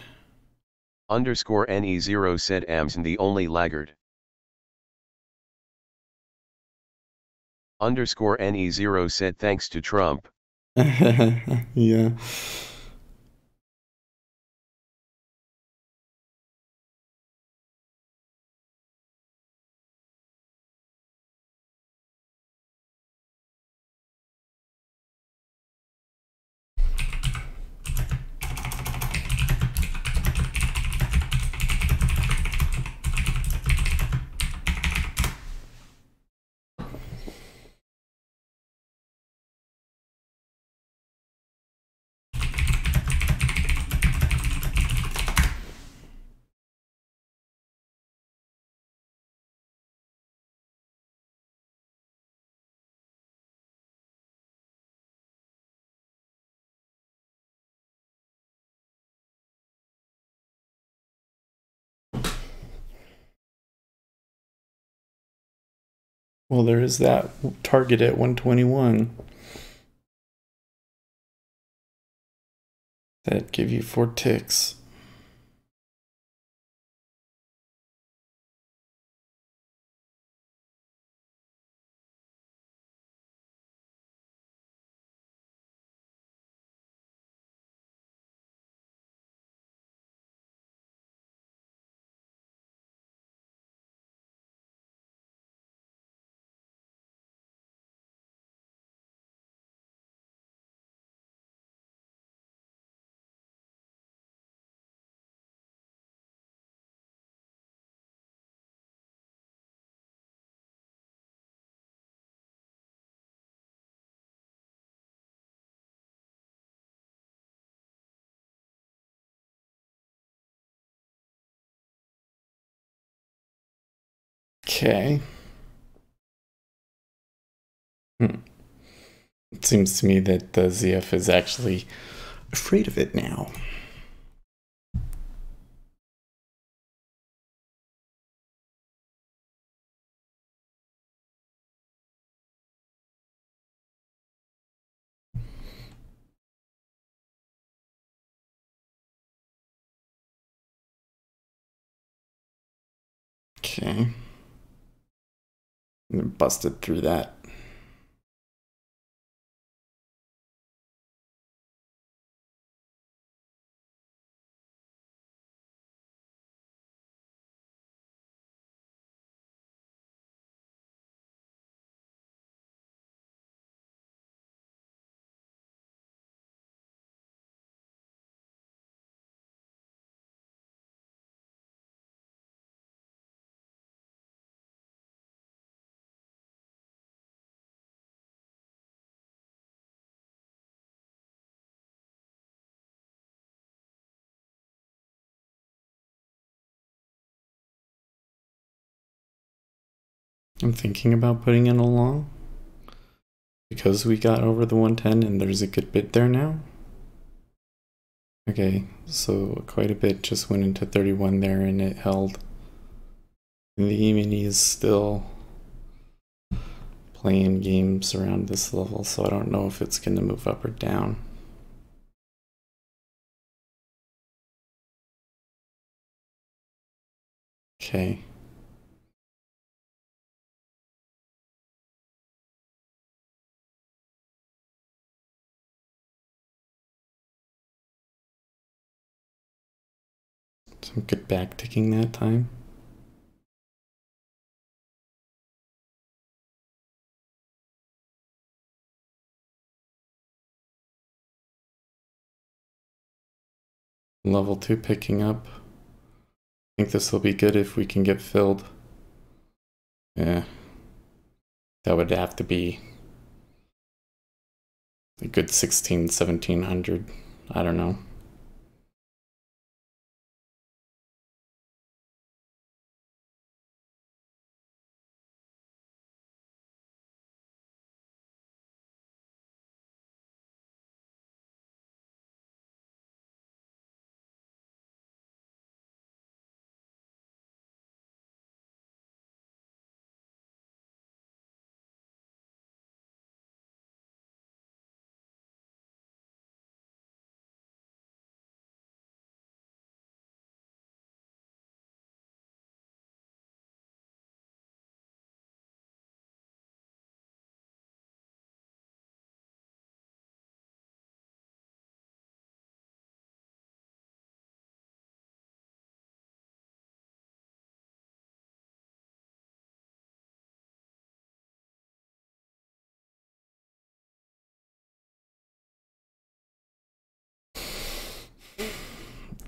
Underscore NE0 said Amazon the only laggard. Underscore NE0 said thanks to Trump. Yeah. Well, there is that target at 121. That'd give you 4 ticks. Okay. It seems to me that the ZF is actually afraid of it now. Okay. And busted through that. I'm thinking about putting in a long because we got over the 110 and there's a good bit there now. Okay, so quite a bit just went into 31 there and it held. And the E-mini is still playing games around this level, so I don't know if it's going to move up or down. Okay. Some good back ticking that time. Level 2 picking up. I think this will be good if we can get filled. Yeah. That would have to be a good 1700. I don't know.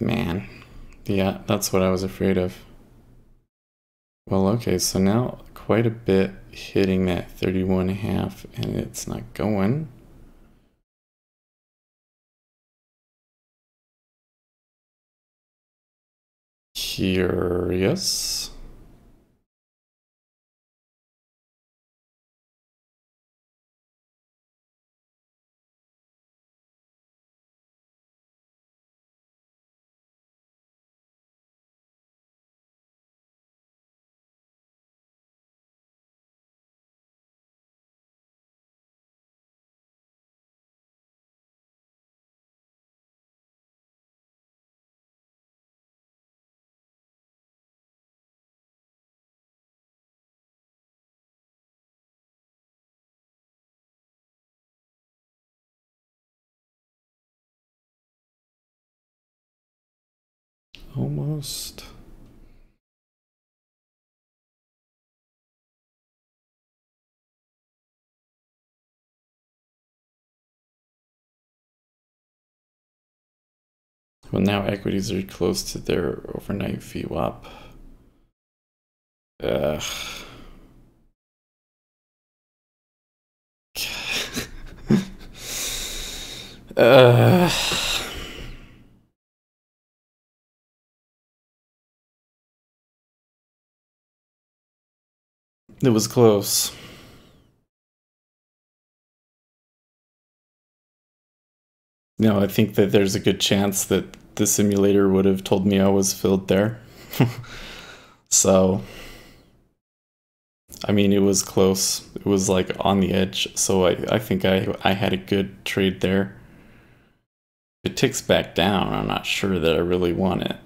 Man. Yeah, that's what I was afraid of. Well, okay, so now quite a bit hitting that 31.5 and it's not going. Curious. Almost. Well, now equities are close to their overnight VWAP. Ugh. It was close. No, I think that there's a good chance that the simulator would have told me I was filled there. So, I mean, it was close. It was like on the edge. So I think I had a good trade there. If it ticks back down, I'm not sure that I really want it.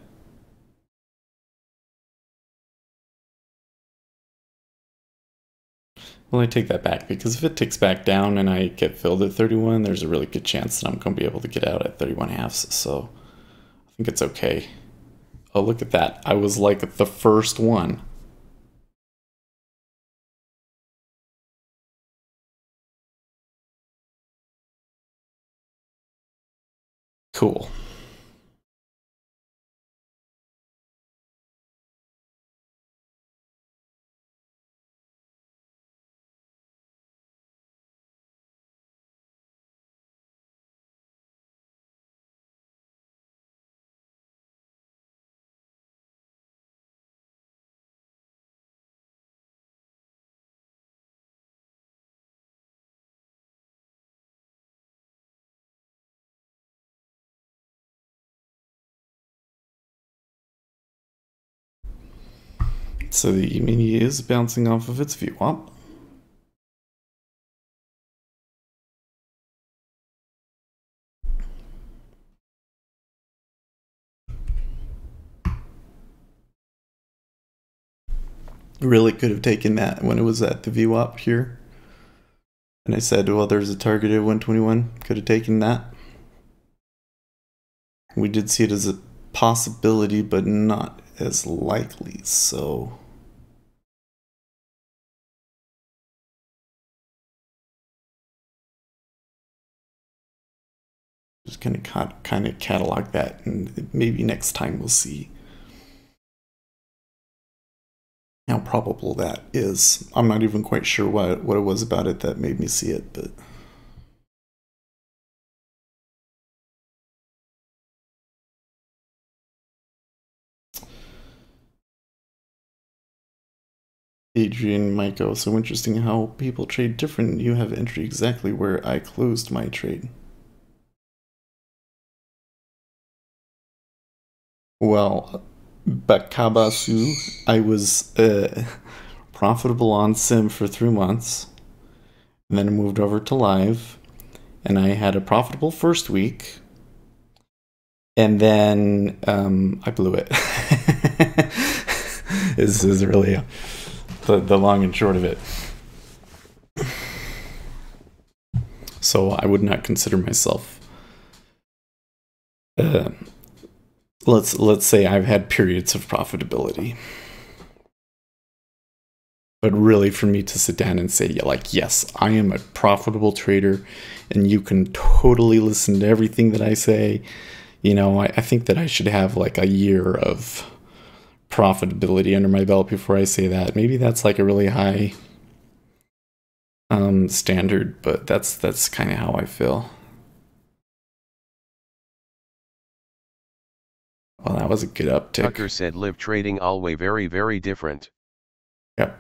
Well, I take that back, because if it ticks back down and I get filled at 31, there's a really good chance that I'm going to be able to get out at 31 halves. So I think it's okay. Oh, look at that. I was like the first one. Cool. So the E-mini is bouncing off of its VWAP. Really could have taken that when it was at the VWAP here. And I said, well, there's a target at 121. Could have taken that. We did see it as a possibility, but not as likely, so... just kind of catalog that, and maybe next time we'll see how probable that is. I'm not even quite sure what it was about it that made me see it, but... Adrian Michael, so interesting how people trade different. You have entry exactly where I closed my trade. Well, Bakabasu, I was profitable on Sim for 3 months, and then I moved over to Live, and I had a profitable first week, and then I blew it. This is really the long and short of it. So I would not consider myself... let's say I've had periods of profitability. But really, for me to sit down and say, like, yes, I am a profitable trader, and you can totally listen to everything that I say, you know, I think that I should have like a year of profitability under my belt before I say that. Maybe that's like a really high standard, but that's kind of how I feel. Well, that was a good uptick. Tucker said live trading always very different. Yep.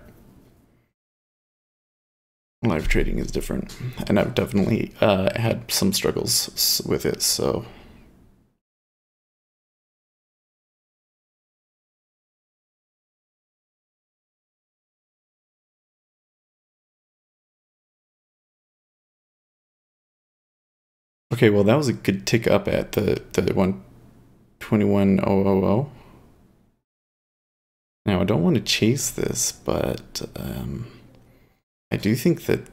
Live trading is different, and I've definitely had some struggles with it, so... Okay, well, that was a good tick up at the 121,000. Now, I don't want to chase this, but I do think that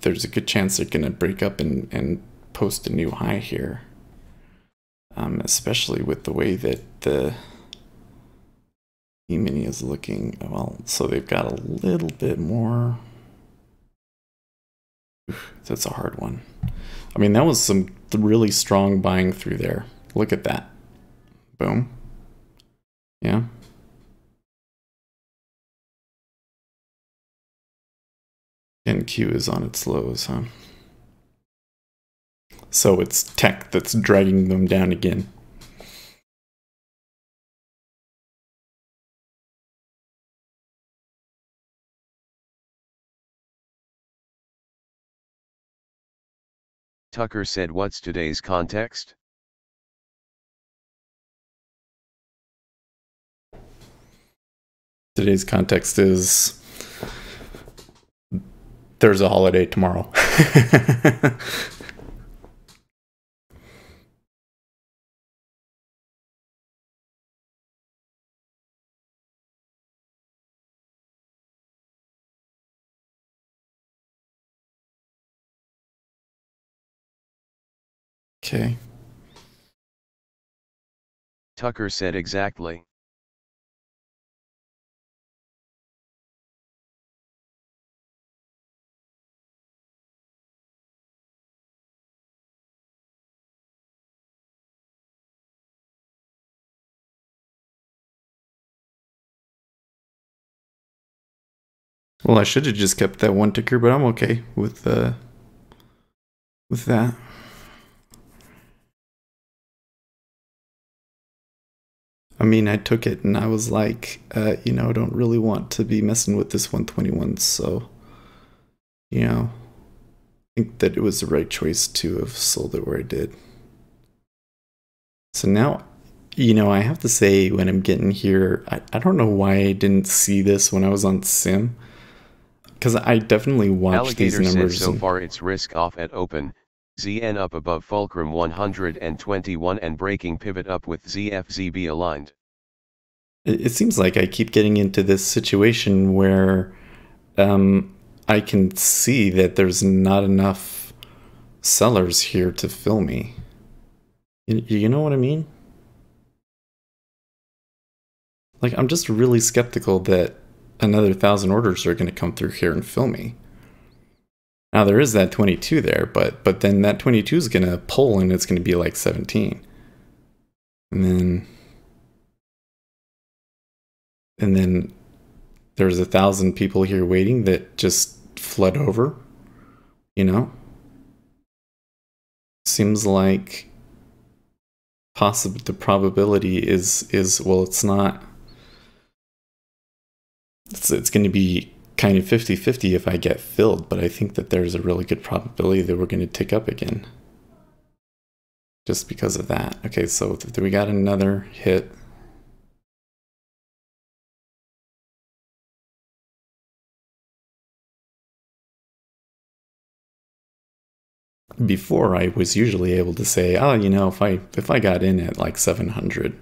there's a good chance they're going to break up and post a new high here. Especially with the way that the E-mini is looking, well, so they've got a little bit more. Oof, that's a hard one. I mean, that was some really strong buying through there. Look at that. Boom. Yeah. And Q is on its lows, huh? So it's tech that's dragging them down again. Tucker said, what's today's context? Today's context is there's a holiday tomorrow. Okay. Tucker said exactly. Well, I should have just kept that one ticker, but I'm okay with that. I mean, I took it and I was like, you know, I don't really want to be messing with this 121, so, you know, I think that it was the right choice to have sold it where I did. So now, you know, I have to say when I'm getting here, I don't know why I didn't see this when I was on Sim, because I definitely watched these Alligator numbers. said so far it's risk off at open, ZN up above fulcrum 121 and breaking pivot up with ZFZB aligned. It seems like I keep getting into this situation where I can see that there's not enough sellers here to fill me. You know what I mean? Like, I'm just really skeptical that another 1,000 orders are going to come through here and fill me. Now there is that 22 there, but then that 22 is going to pull and it's going to be like 17. And then there's 1,000 people here waiting that just flood over, you know? Seems like the probability is well, it's not, it's going to be kind of 50-50 if I get filled, but I think that there's a really good probability that we're going to tick up again just because of that. Okay, so we got another hit. Before I was usually able to say, oh, you know, if I got in at like 700,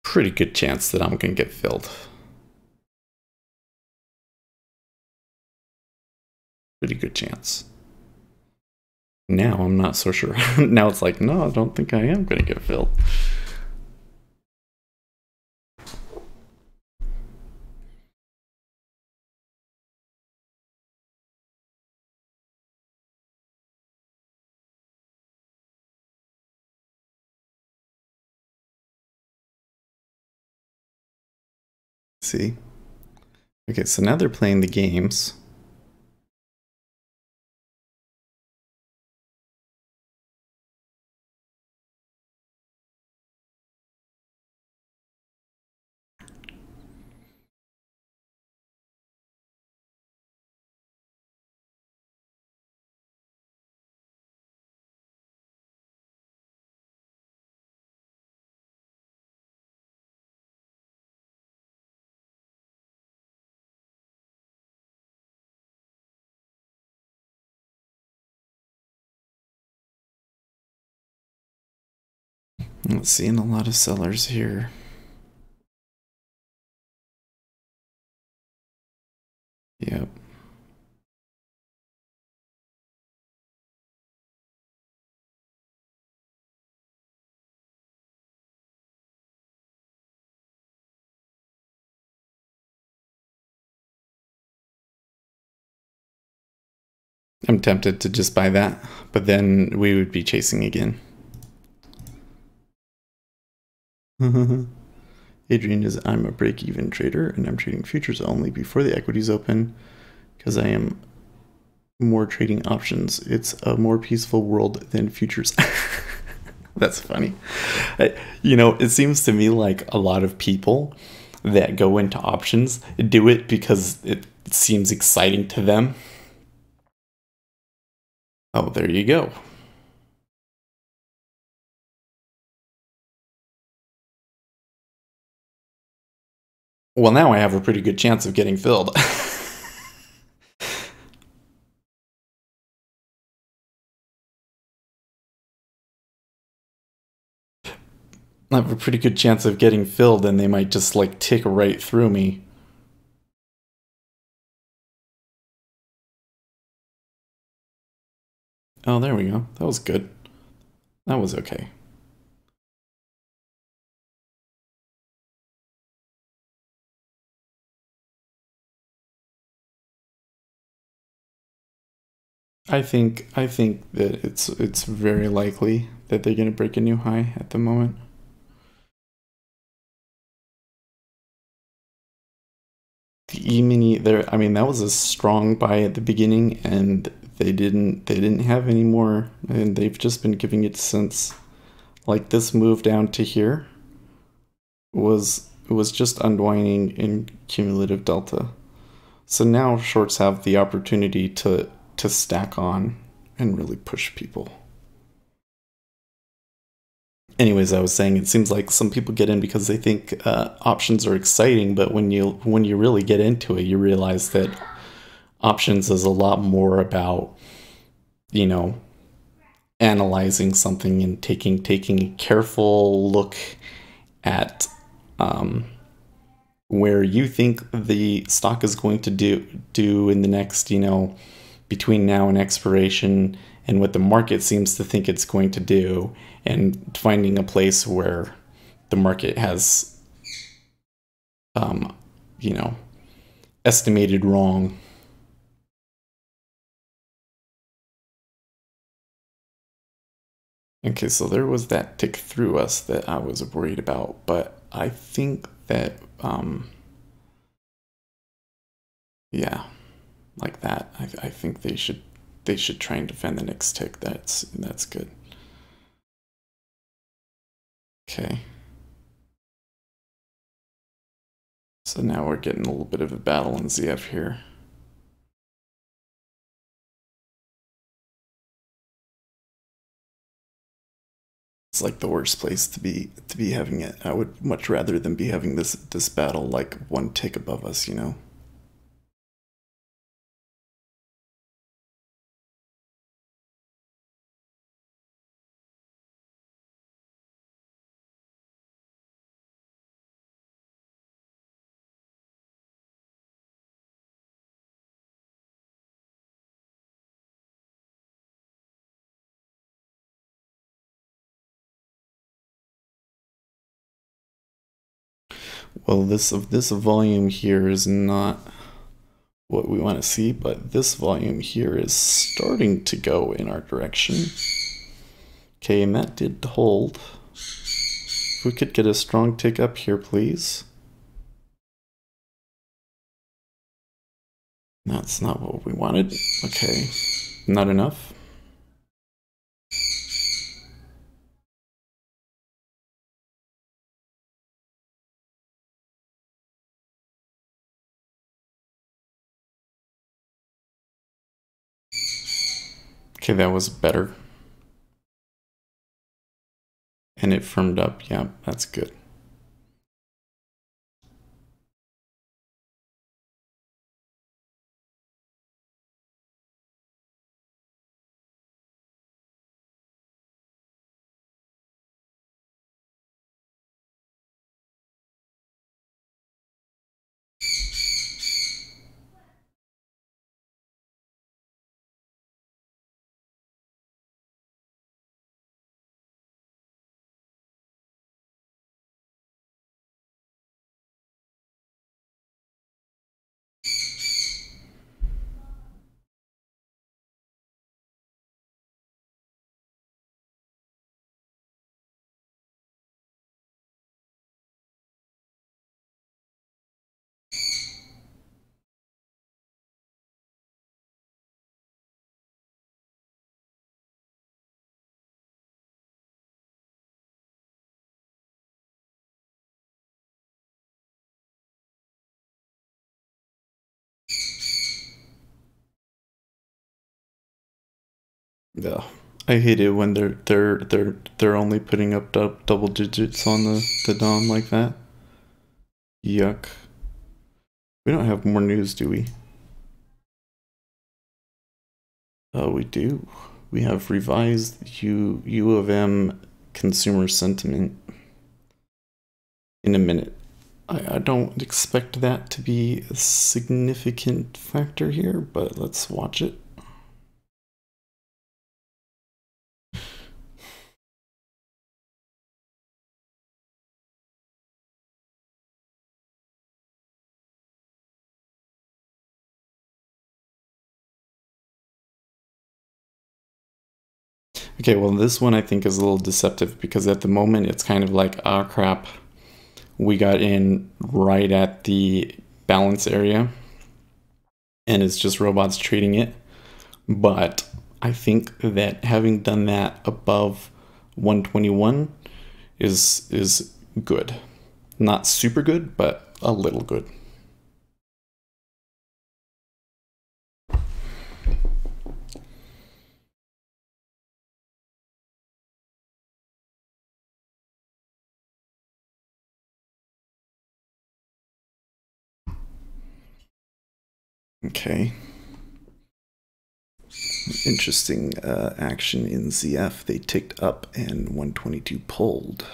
pretty good chance that I'm going to get filled. Pretty good chance. Now I'm not so sure. Now it's like, no, I don't think I am going to get filled. See? Okay, so now they're playing the games. I'm seeing a lot of sellers here. Yep. I'm tempted to just buy that, but then we would be chasing again. Adrian is, I'm a break-even trader and I'm trading futures only before the equities open because I am more trading options. It's a more peaceful world than futures. That's funny. It seems to me like a lot of people that go into options do it because it seems exciting to them. Oh, there you go. Well, now I have a pretty good chance of getting filled. I have a pretty good chance of getting filled, and they might just like tick right through me. Oh, there we go. That was good. That was okay. I think that it's very likely that they're gonna break a new high at the moment. The E-mini there, I mean, that was a strong buy at the beginning, and they didn't have any more, and they've just been giving it since. Like this move down to here was just unwinding in cumulative delta. So now shorts have the opportunity to stack on and really push people. Anyways, I was saying it seems like some people get in because they think options are exciting, but when you really get into it, you realize that options is a lot more about you know analyzing something and taking a careful look at um, where you think the stock is going to do in the next between now and expiration, and what the market seems to think it's going to do, and finding a place where the market has um, you know estimated wrong. Okay, so there was that tick through us that I was worried about, but I think that yeah, like that. I think they should try and defend the next tick. That's good. Okay. So now we're getting a little bit of a battle in ZF here. It's like the worst place to be having it. I would much rather than be having this battle like one tick above us. Well, this volume here is not what we want to see, but this volume here is starting to go in our direction. Okay, and that did hold. If we could get a strong tick up here, please. That's not what we wanted. Okay, not enough. Okay, that was better. And it firmed up. Yeah, that's good. Yeah, I hate it when they're only putting up double digits on the DOM like that. Yuck. We don't have more news, do we? Oh, we do. We have revised U of M consumer sentiment in a minute. I don't expect that to be a significant factor here, but let's watch it. Okay, well, this one I think is a little deceptive because at the moment it's kind of like, ah, crap, we got in right at the balance area and it's just robots trading it. But I think that having done that above 121 is good. Not super good, but a little good. Okay. Interesting action in ZF. They ticked up and 122 pulled.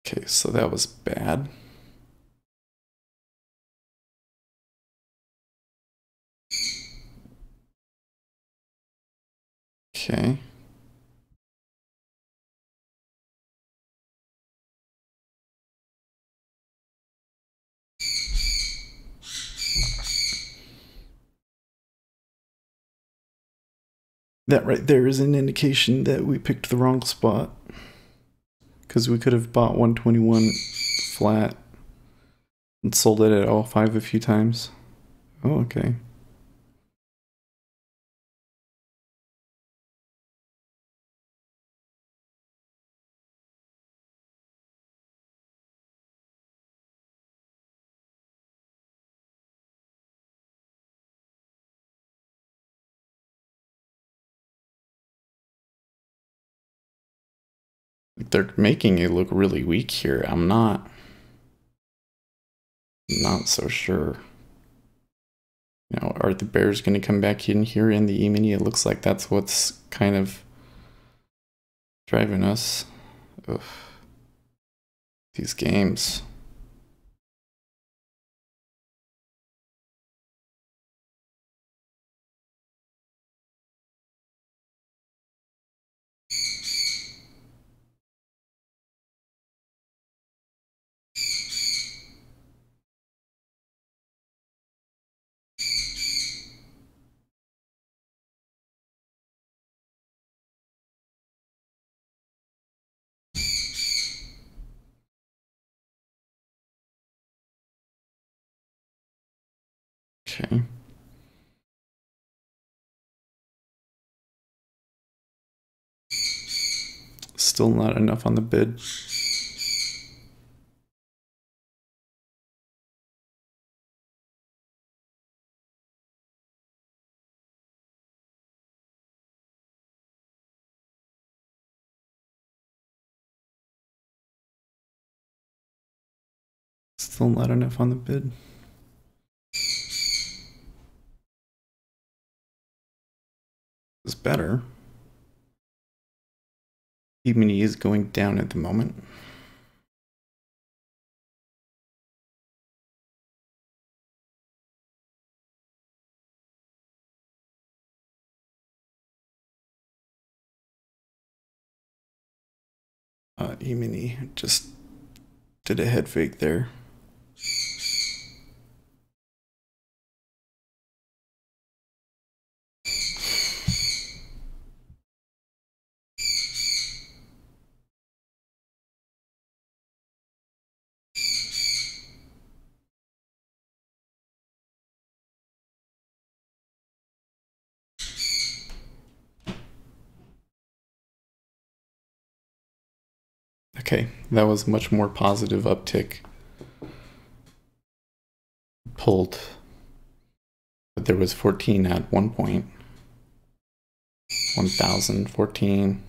Okay, so that was bad. Okay. That right there is an indication that we picked the wrong spot. Because we could have bought 121 flat and sold it at L5 a few times. Oh, okay. They're making it look really weak here. I'm not so sure. Now, are the bears going to come back in here in the E-mini? It looks like that's what's kind of driving us. Ugh. These games. Okay. Still not enough on the bid. Still not enough on the bid. It's better. E-mini is going down at the moment. E-mini just did a head fake there. Okay, that was much more positive uptick. Pulled, but there was 14 at one point. 1014.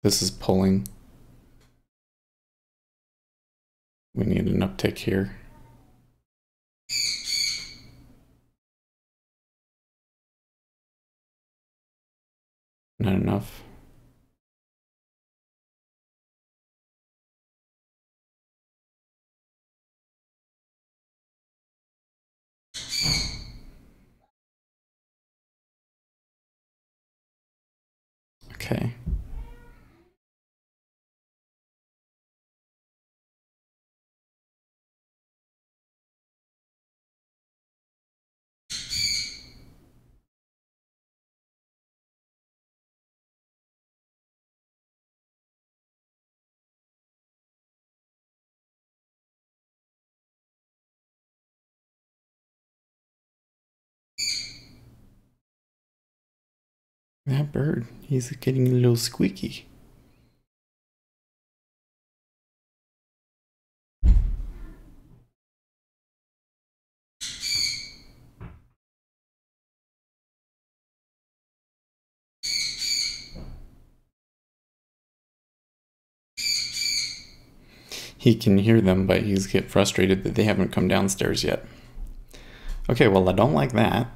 This is pulling. We need an uptick here. Not enough. Okay. That bird, he's getting a little squeaky. He can hear them, but he's get frustrated that they haven't come downstairs yet. Okay, well, I don't like that.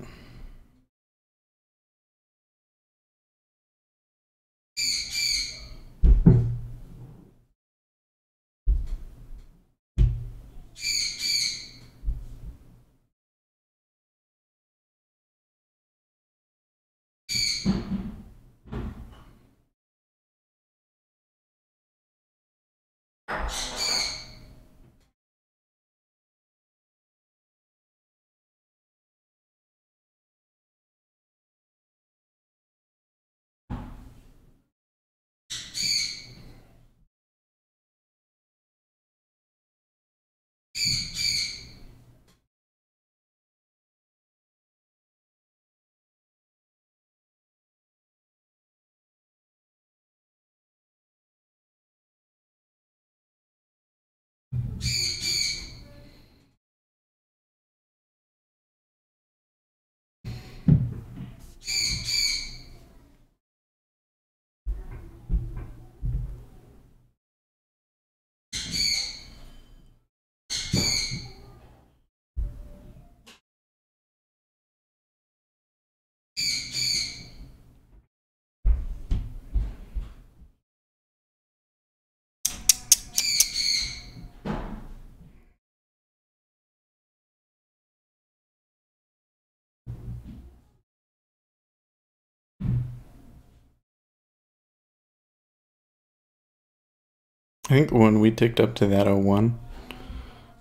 I think when we ticked up to that 01,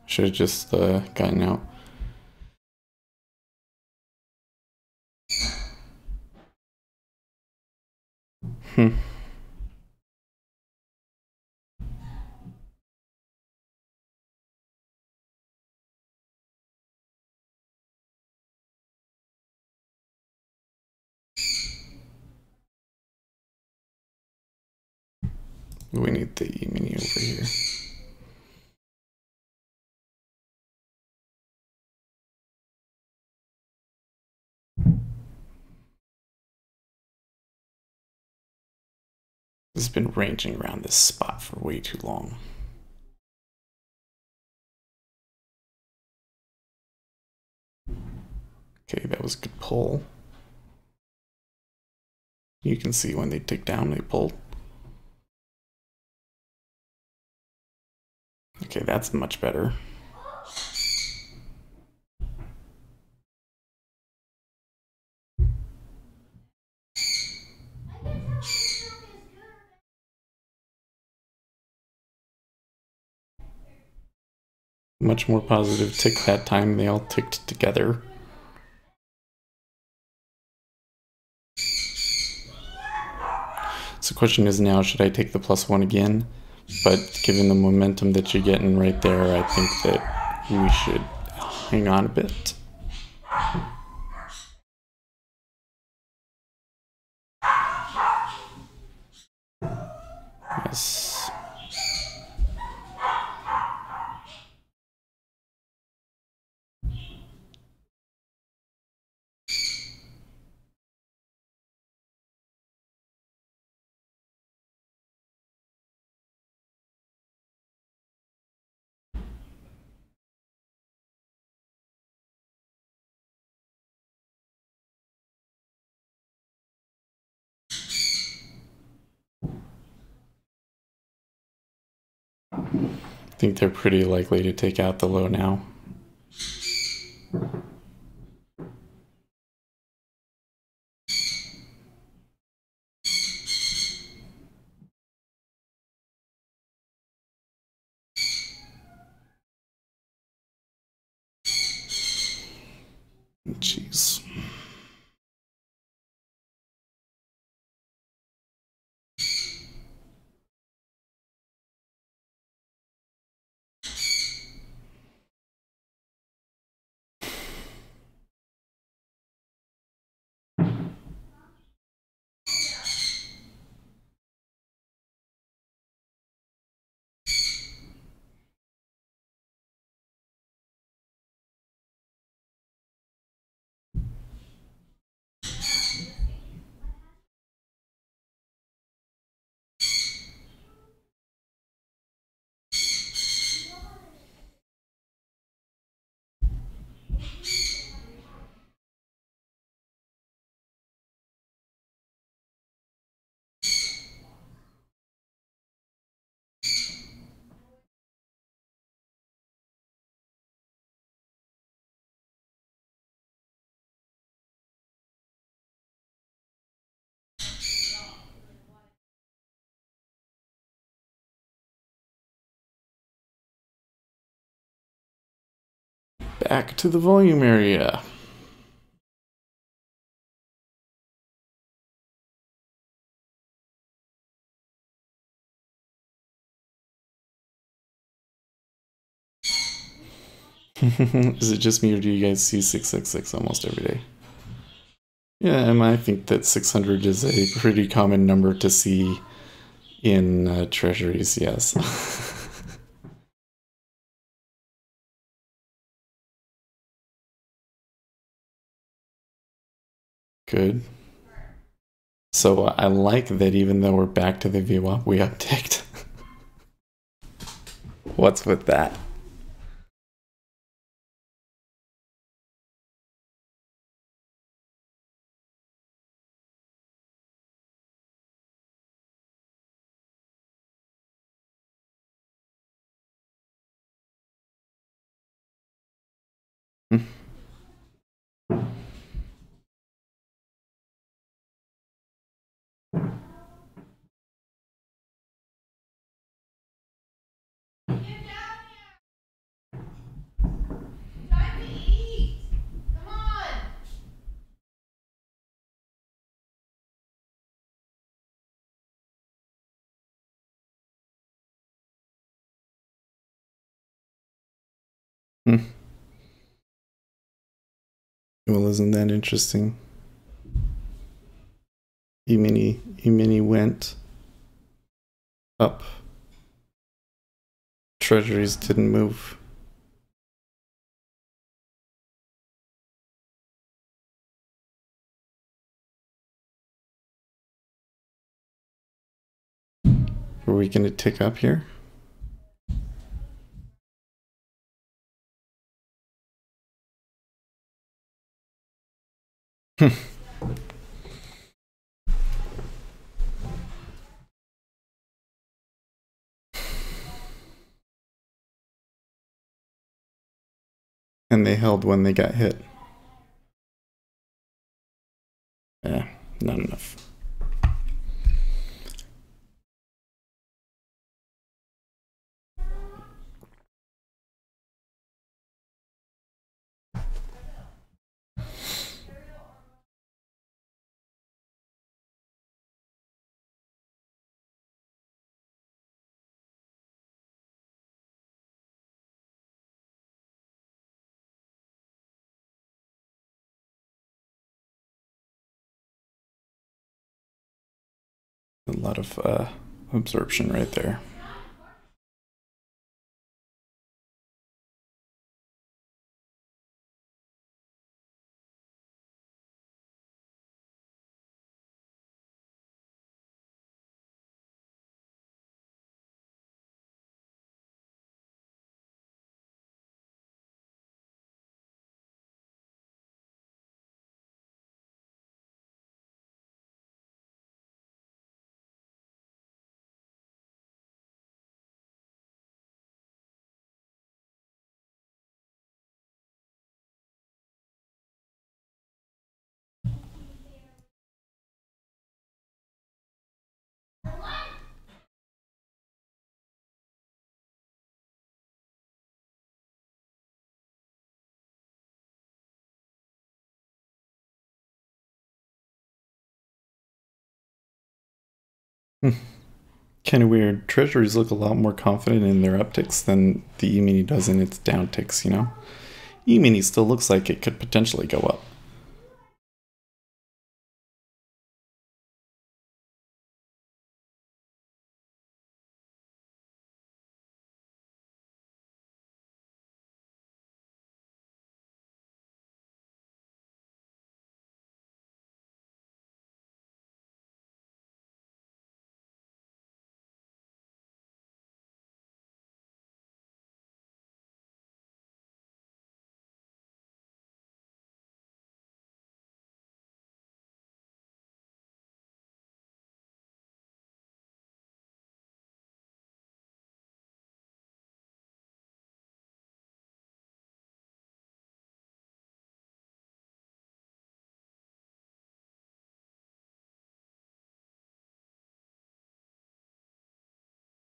should have just gotten out. Hmm. We need the E-mini over here. This has been ranging around this spot for way too long. Okay, that was a good pull. You can see when they tick down, they pull. Okay, that's much better. Much more positive tick that time. They all ticked together. So the question is now, should I take the +1 again? But given the momentum that you're getting right there, I think that we should hang on a bit. Yes. I think they're pretty likely to take out the low now. Jeez. Back to the volume area. Is it just me or do you guys see 666 almost every day? Yeah, and I think that 600 is a pretty common number to see in treasuries, yes. Good. So I like that even though we're back to the VWAP, we upticked. What's with that? Hmm. Hmm. Well, isn't that interesting? E-mini went up. Treasuries didn't move. Are we going to tick up here? And they held when they got hit. Yeah, not enough. A lot of absorption right there. Kind of weird. Treasuries look a lot more confident in their upticks than the E-mini does in its downticks, you know? E-mini still looks like it could potentially go up.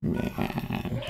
Man.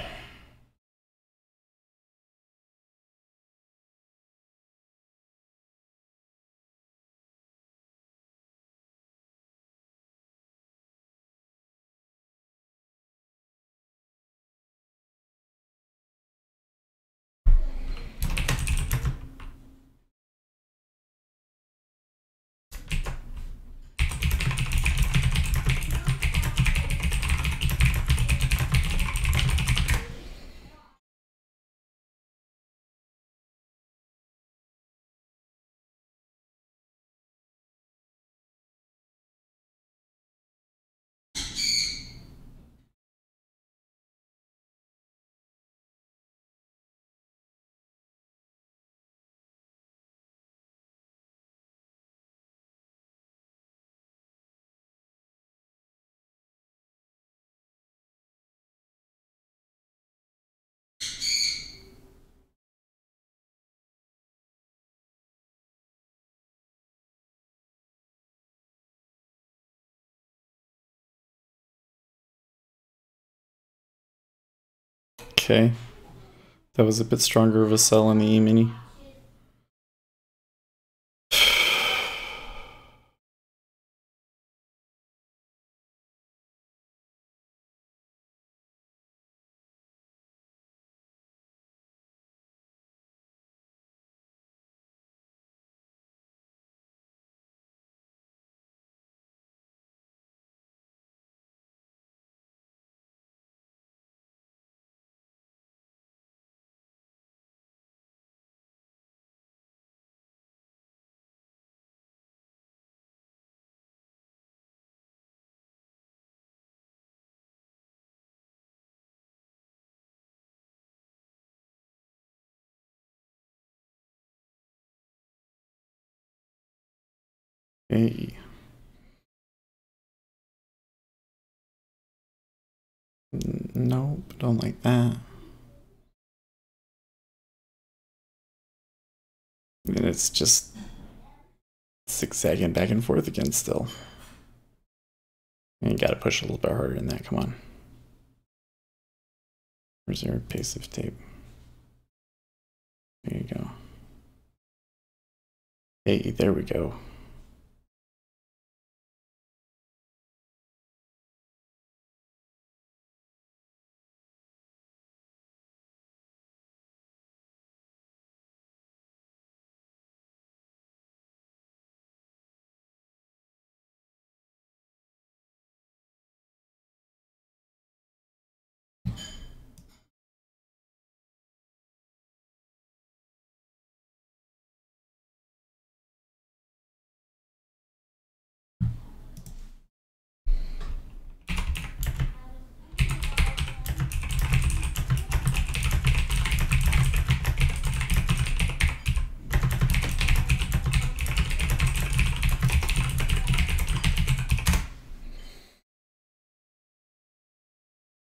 Okay. That was a bit stronger of a sell on the E-mini. Hey. Nope, don't like that. And it's just zigzagging back and forth again still. And you gotta push a little bit harder than that, come on. Reserve pace of tape. There you go. Hey, there we go.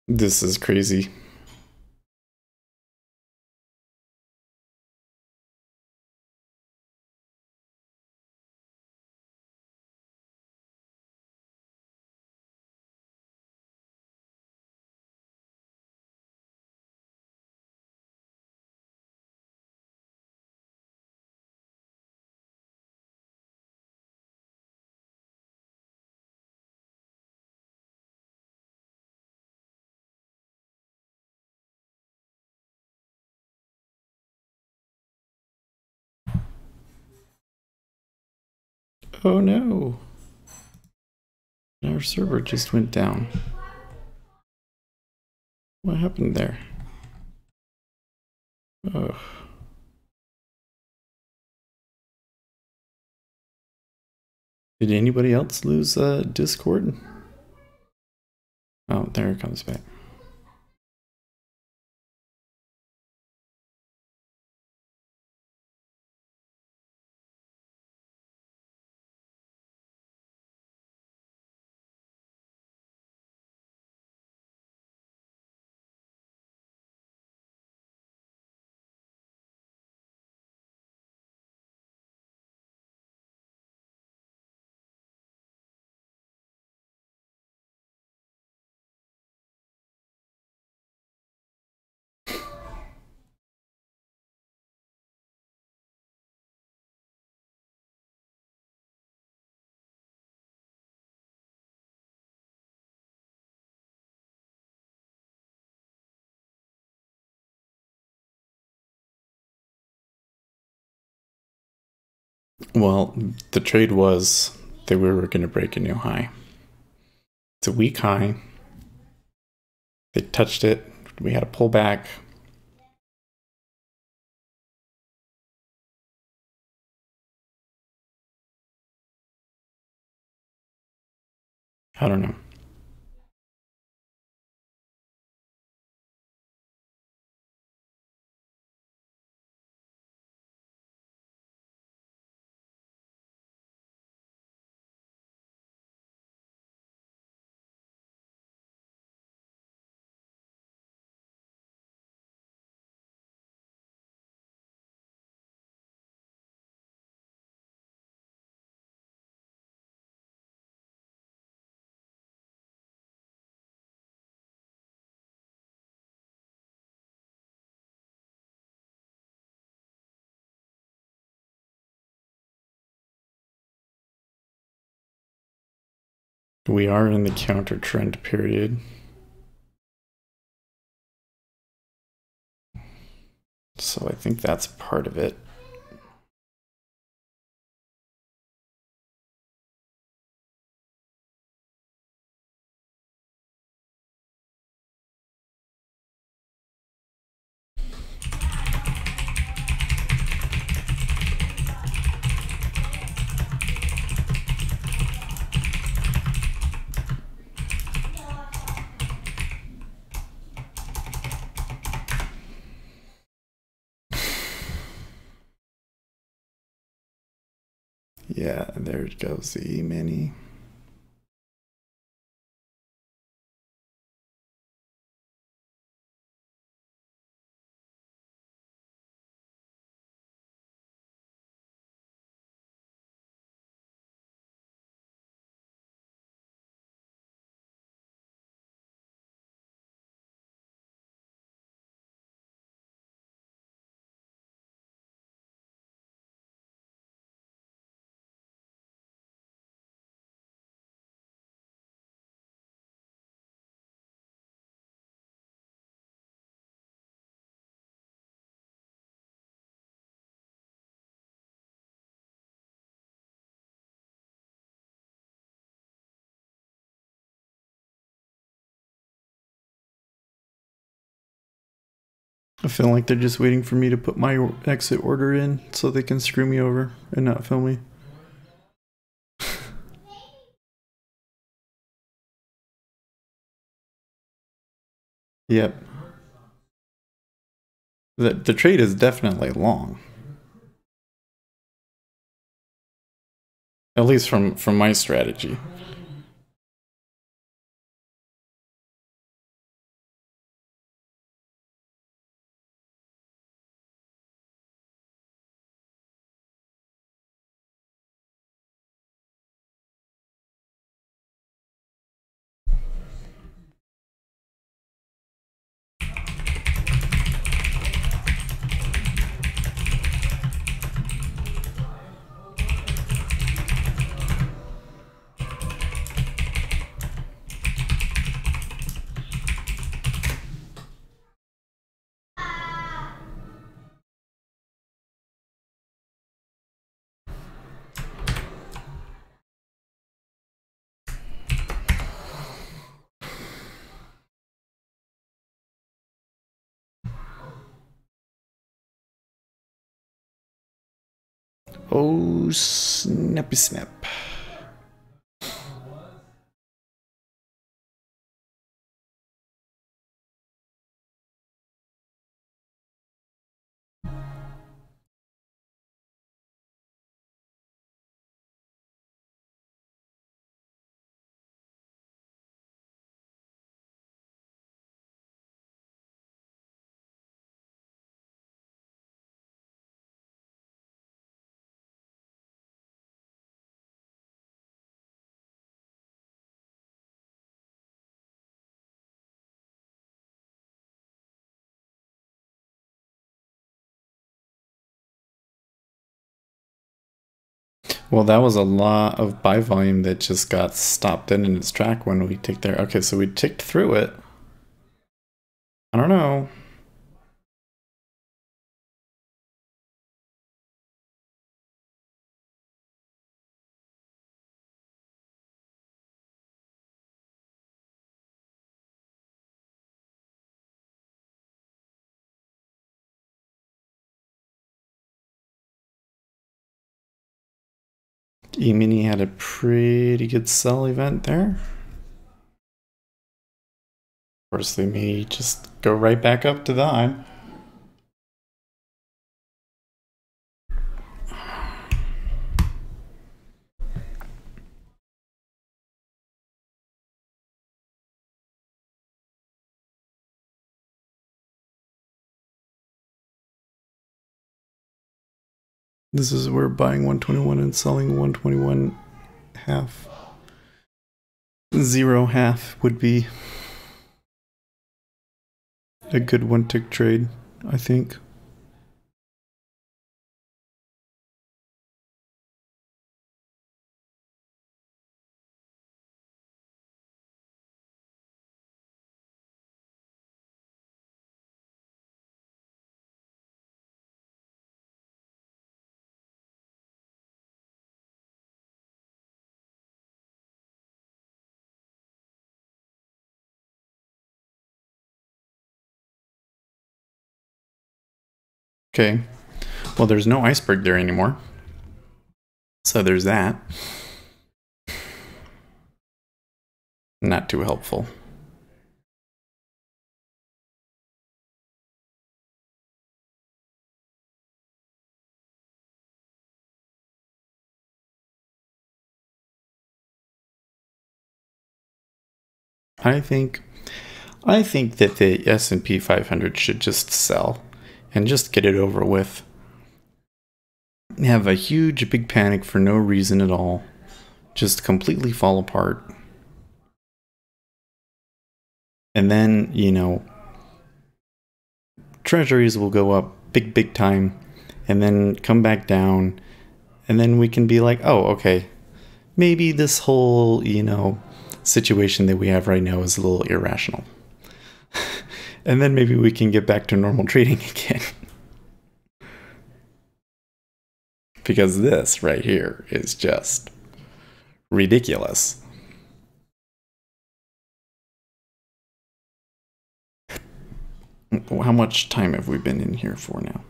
This is crazy. Oh no. Our server just went down. What happened there? Ugh. Did anybody else lose Discord? Oh, there it comes back. Well, the trade was that we were going to break a new high. It's a weak high. They touched it. We had a pullback. I don't know. We are in the counter trend period. So I think that's part of it. Yeah, there it goes, the E-mini. I feel like they're just waiting for me to put my exit order in so they can screw me over and not film me. Yep. The trade is definitely long. At least from my strategy. Oh, snappy snap. Well, that was a lot of buy volume that just got stopped in its track when we ticked there. Okay, so we ticked through it. I don't know. E-mini had a pretty good sell event there. Of course, they may just go right back up to the high. This is where buying 121 and selling 121 half. 0 half would be a good one tick trade, I think. Okay, well, there's no iceberg there anymore. So there's that. Not too helpful. I think that the S&P 500 should just sell and just get it over with. Have a huge big panic for no reason at all. Just completely fall apart. And then, you know, treasuries will go up big time and then come back down, and then we can be like, oh, okay, maybe this whole, you know, situation that we have right now is a little irrational. And then maybe we can get back to normal trading again. Because this right here is just ridiculous. How much time have we been in here for now?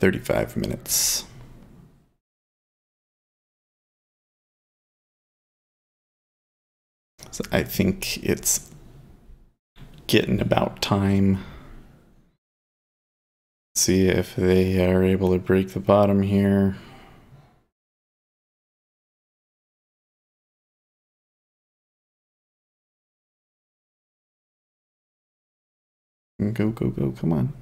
35 minutes. So I think it's getting about time. See if they are able to break the bottom here. Go, go, go, come on.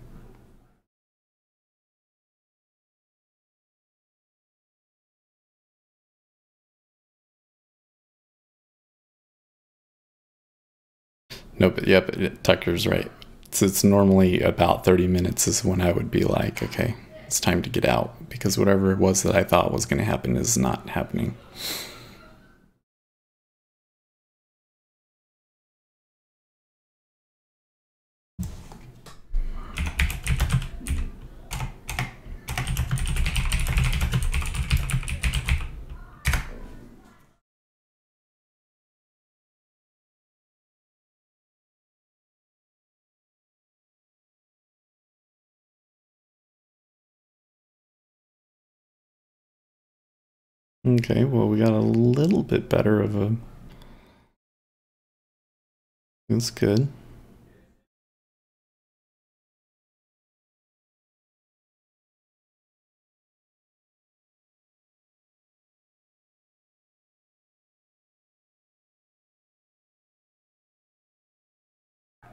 No, but yeah, but Tucker's right. So it's normally about 30 minutes is when I would be like, okay, it's time to get out, because whatever it was that I thought was going to happen is not happening. Okay, well, we got a little bit better of a... That's good.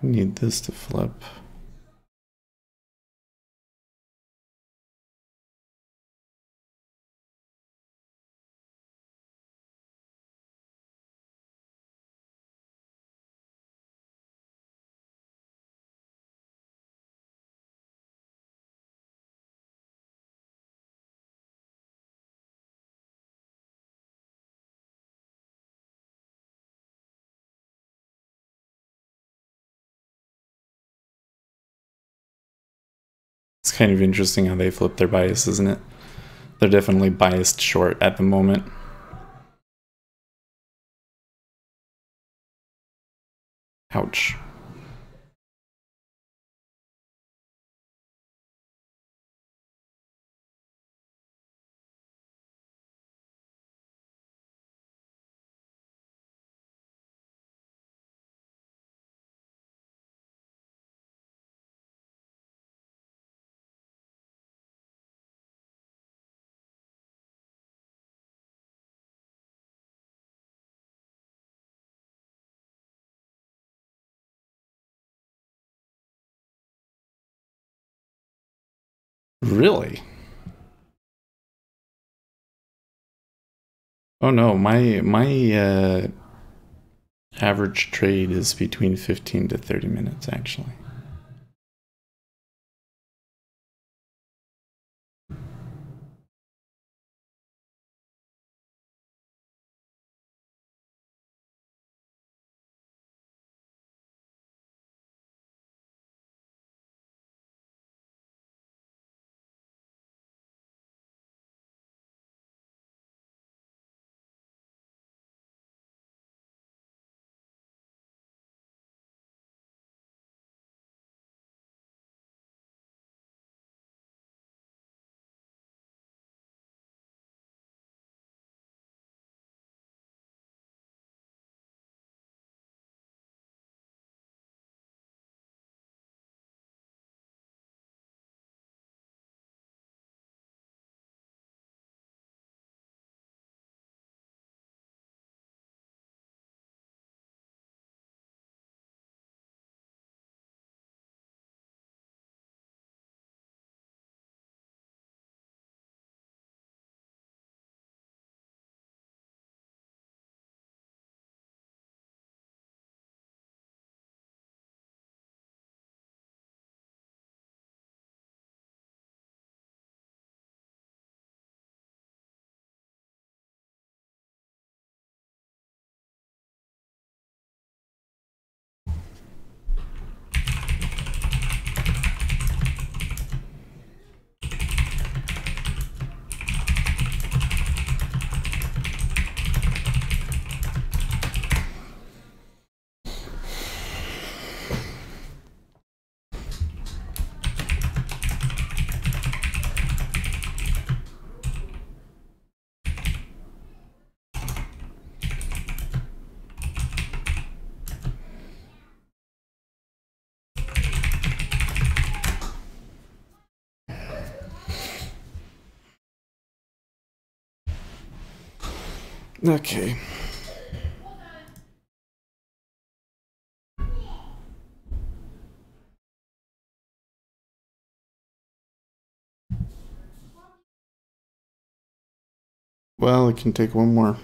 Need this to flip. It's kind of interesting how they flip their bias, isn't it? They're definitely biased short at the moment. Ouch. Really? Oh no, my average trade is between 15 to 30 minutes, actually. Okay. Well, it can take one more.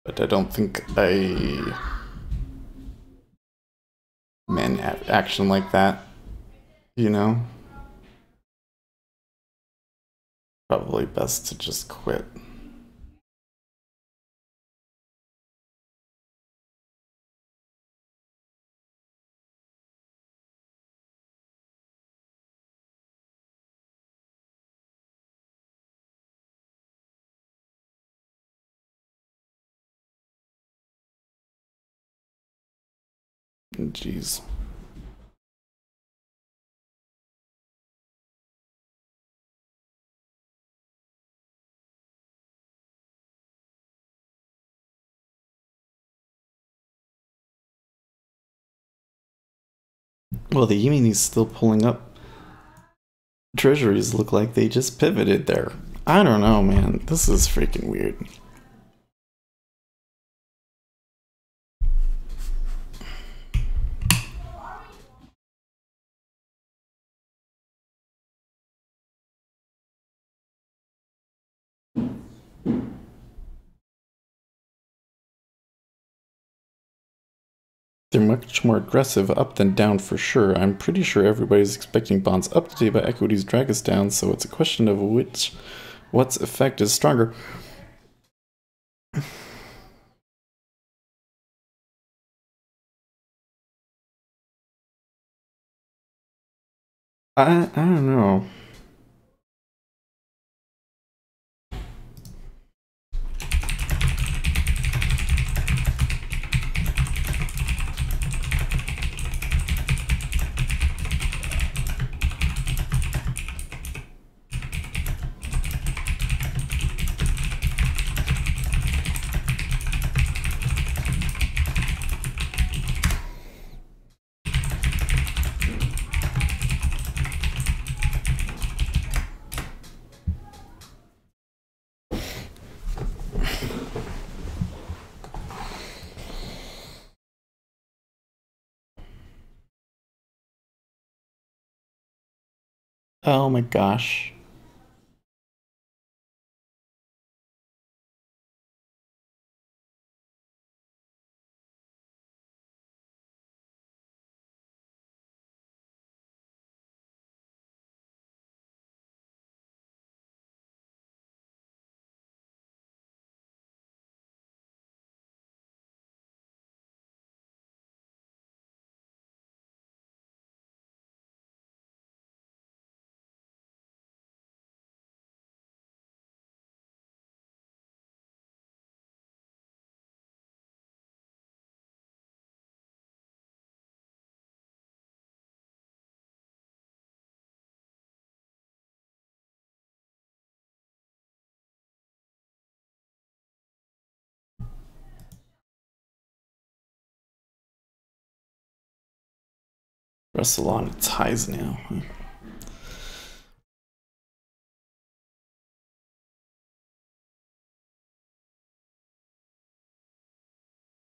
But I don't think I man action like that, you know? Probably best to just quit. Jeez. Well, the E-mini's still pulling up. Treasuries look like they just pivoted there. I don't know, man. This is freaking weird. They're much more aggressive up than down for sure. I'm pretty sure everybody's expecting bonds up today, but equities drag us down, so it's a question of what's effect is stronger. I don't know. Oh my gosh. Russell on its highs now.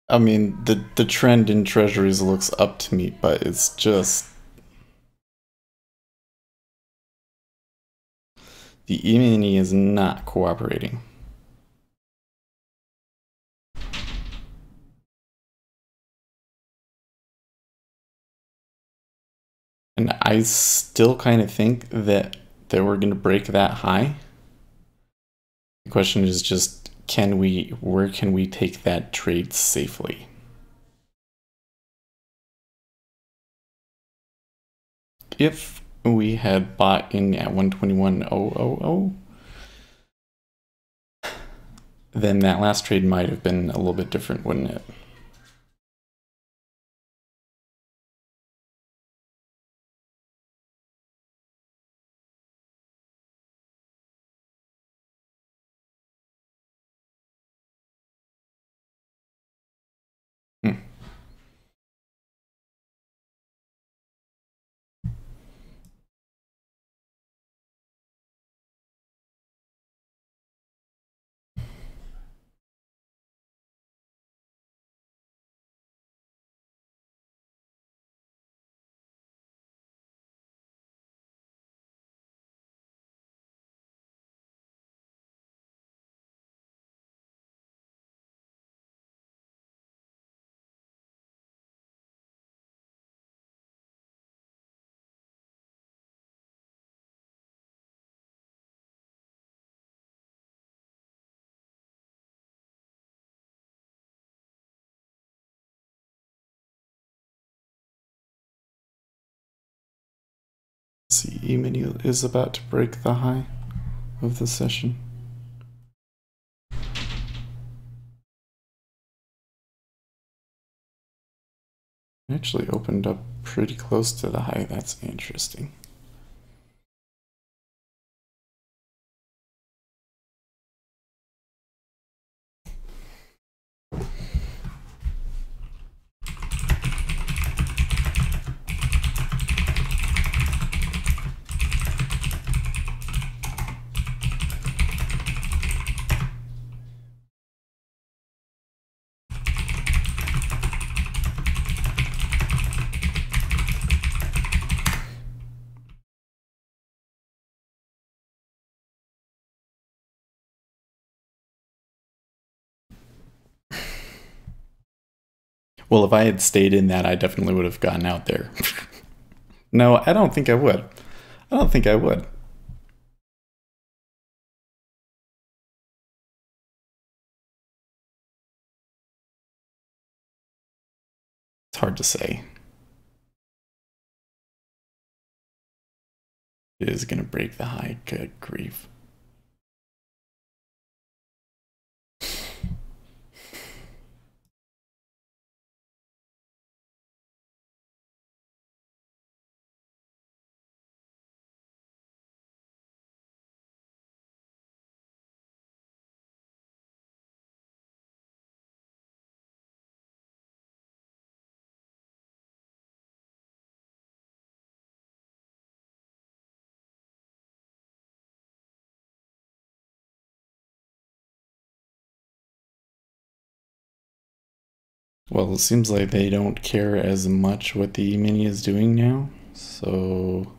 I mean, the trend in treasuries looks up to me, but it's just the E-mini is not cooperating. And I still kind of think that we're going to break that high. The question is just, where can we take that trade safely? If we had bought in at 121.000, then that last trade might have been a little bit different, wouldn't it? Hmm. See, E-mini is about to break the high of the session. Actually opened up pretty close to the high. That's interesting. Well, if I had stayed in that, I definitely would have gotten out there. No, I don't think I would. I don't think I would. It's hard to say. It is going to break the high. Good grief. Well, it seems like they don't care as much what the E-mini is doing now, so...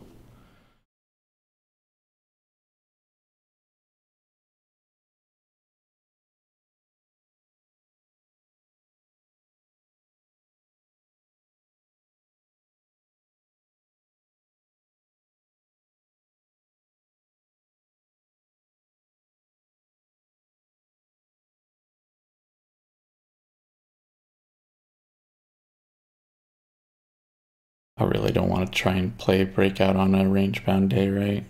I really don't want to try and play breakout on a range-bound day, right?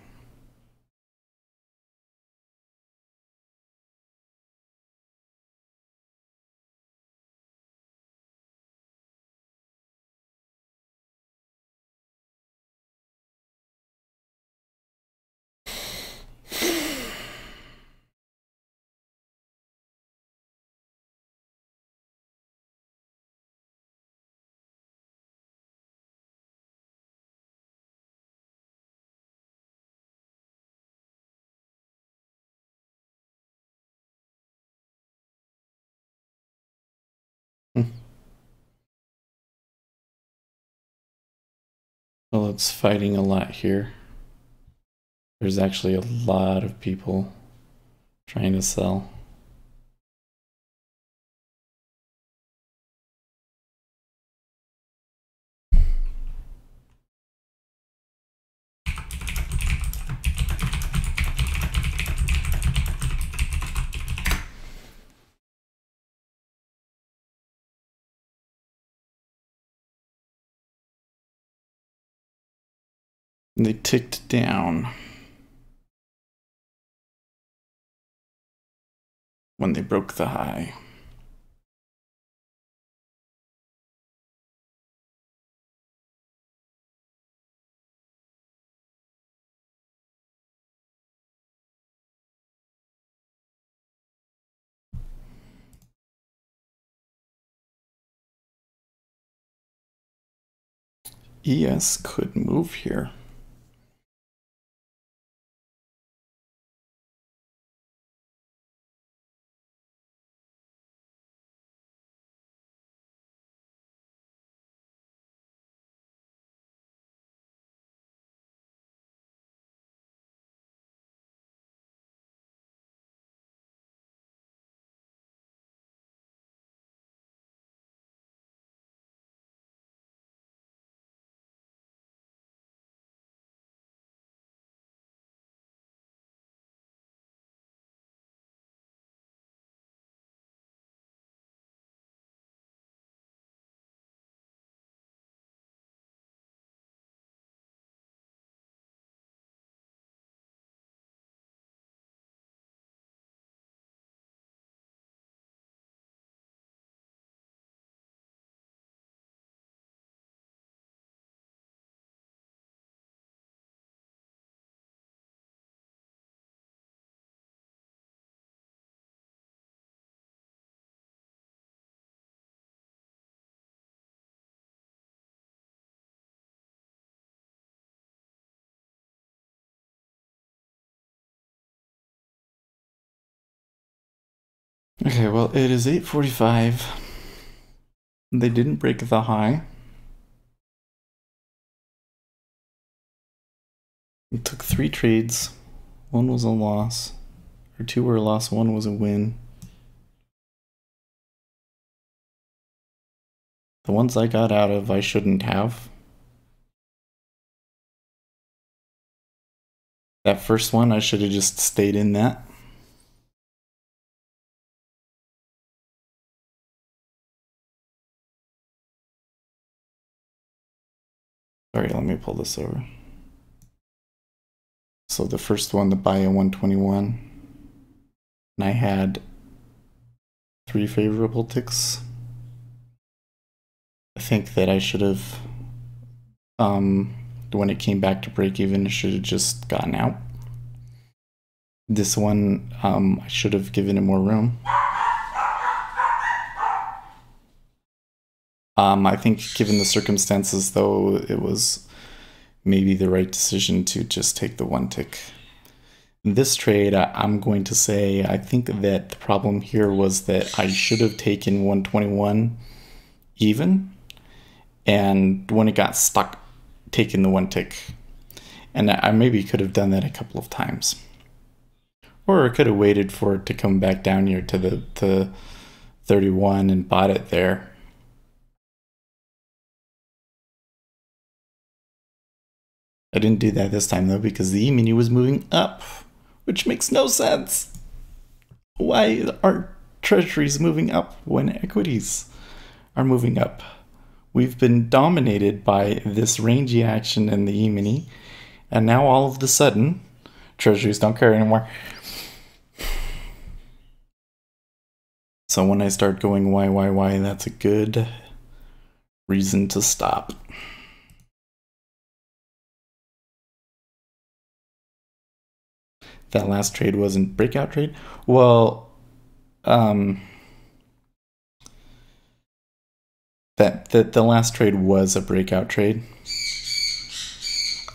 Well, it's fighting a lot here. There's actually a lot of people trying to sell. And they ticked down when they broke the high. ES could move here. Okay, well, it is 8:45. They didn't break the high. It took 3 trades. One was a loss. Or 2 were a loss, 1 was a win. The ones I got out of, I shouldn't have. That first one, I should have just stayed in that. Sorry, let me pull this over. So the first one, the buy at 121, and I had 3 favorable ticks. I think that I should have, when it came back to break even, I should have just gotten out. This one, I should have given it more room. I think given the circumstances, though, it was maybe the right decision to just take the 1 tick. In this trade, I'm going to say I think that the problem here was that I should have taken 121 even, and when it got stuck, taking the 1 tick. And I maybe could have done that a couple of times. Or I could have waited for it to come back down here to the 31 and bought it there. I didn't do that this time though because the E-mini was moving up, which makes no sense. Why are treasuries moving up when equities are moving up? We've been dominated by this rangy action in the E-mini, and now all of a sudden, treasuries don't care anymore. So when I start going why, that's a good reason to stop. That last trade wasn't breakout trade. Well, the last trade was a breakout trade.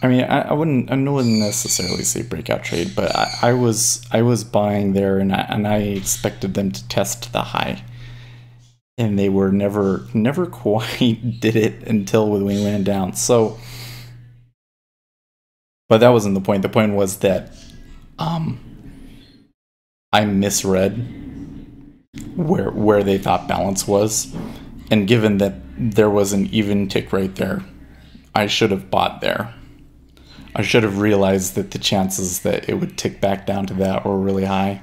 I mean, I wouldn't necessarily say breakout trade, but I was buying there, and I expected them to test the high, and they were never quite did it until we went down. So, but that wasn't the point. The point was that I misread where they thought balance was, and given that there was an even tick right there, I should have bought there. I should have realized that the chances that it would tick back down to that were really high,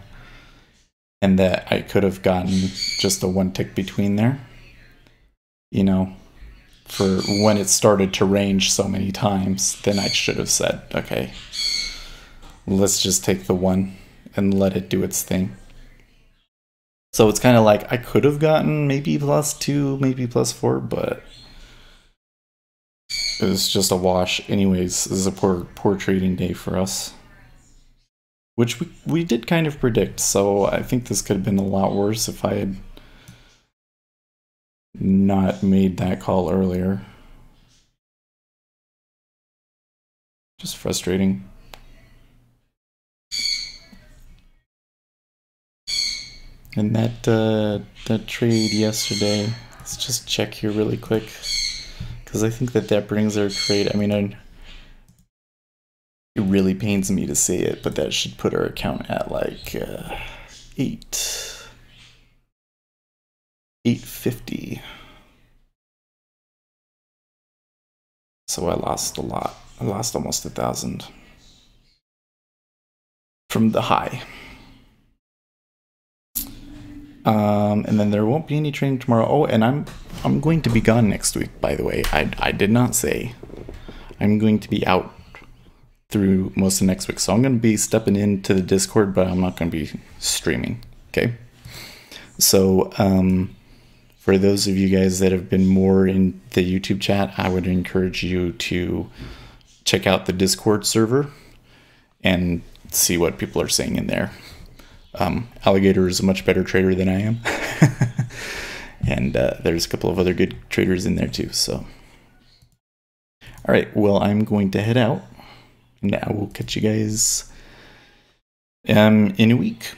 and that I could have gotten just a 1 tick between there, you know, for when it started to range so many times. Then I should have said, okay, let's just take the 1 and let it do its thing. So it's kind of like I could have gotten maybe +2, maybe +4, but it was just a wash. Anyways, this is a poor trading day for us, which we did kind of predict. So I think this could have been a lot worse if I had not made that call earlier. Just frustrating. And that trade yesterday, let's just check here really quick, because I think that brings our trade. I mean, it really pains me to say it, but that should put our account at like 850. So I lost a lot. I lost almost 1,000 from the high. And then there won't be any trading tomorrow. Oh, and I'm going to be gone next week, by the way. I did not say. I'm going to be out through most of next week. So I'm going to be stepping into the Discord, but I'm not going to be streaming. Okay. So, for those of you guys that have been more in the YouTube chat, I would encourage you to check out the Discord server and see what people are saying in there. Alligator is a much better trader than I am. And there's a couple of other good traders in there too. So, all right, well, I'm going to head out, and I will catch you guys in a week.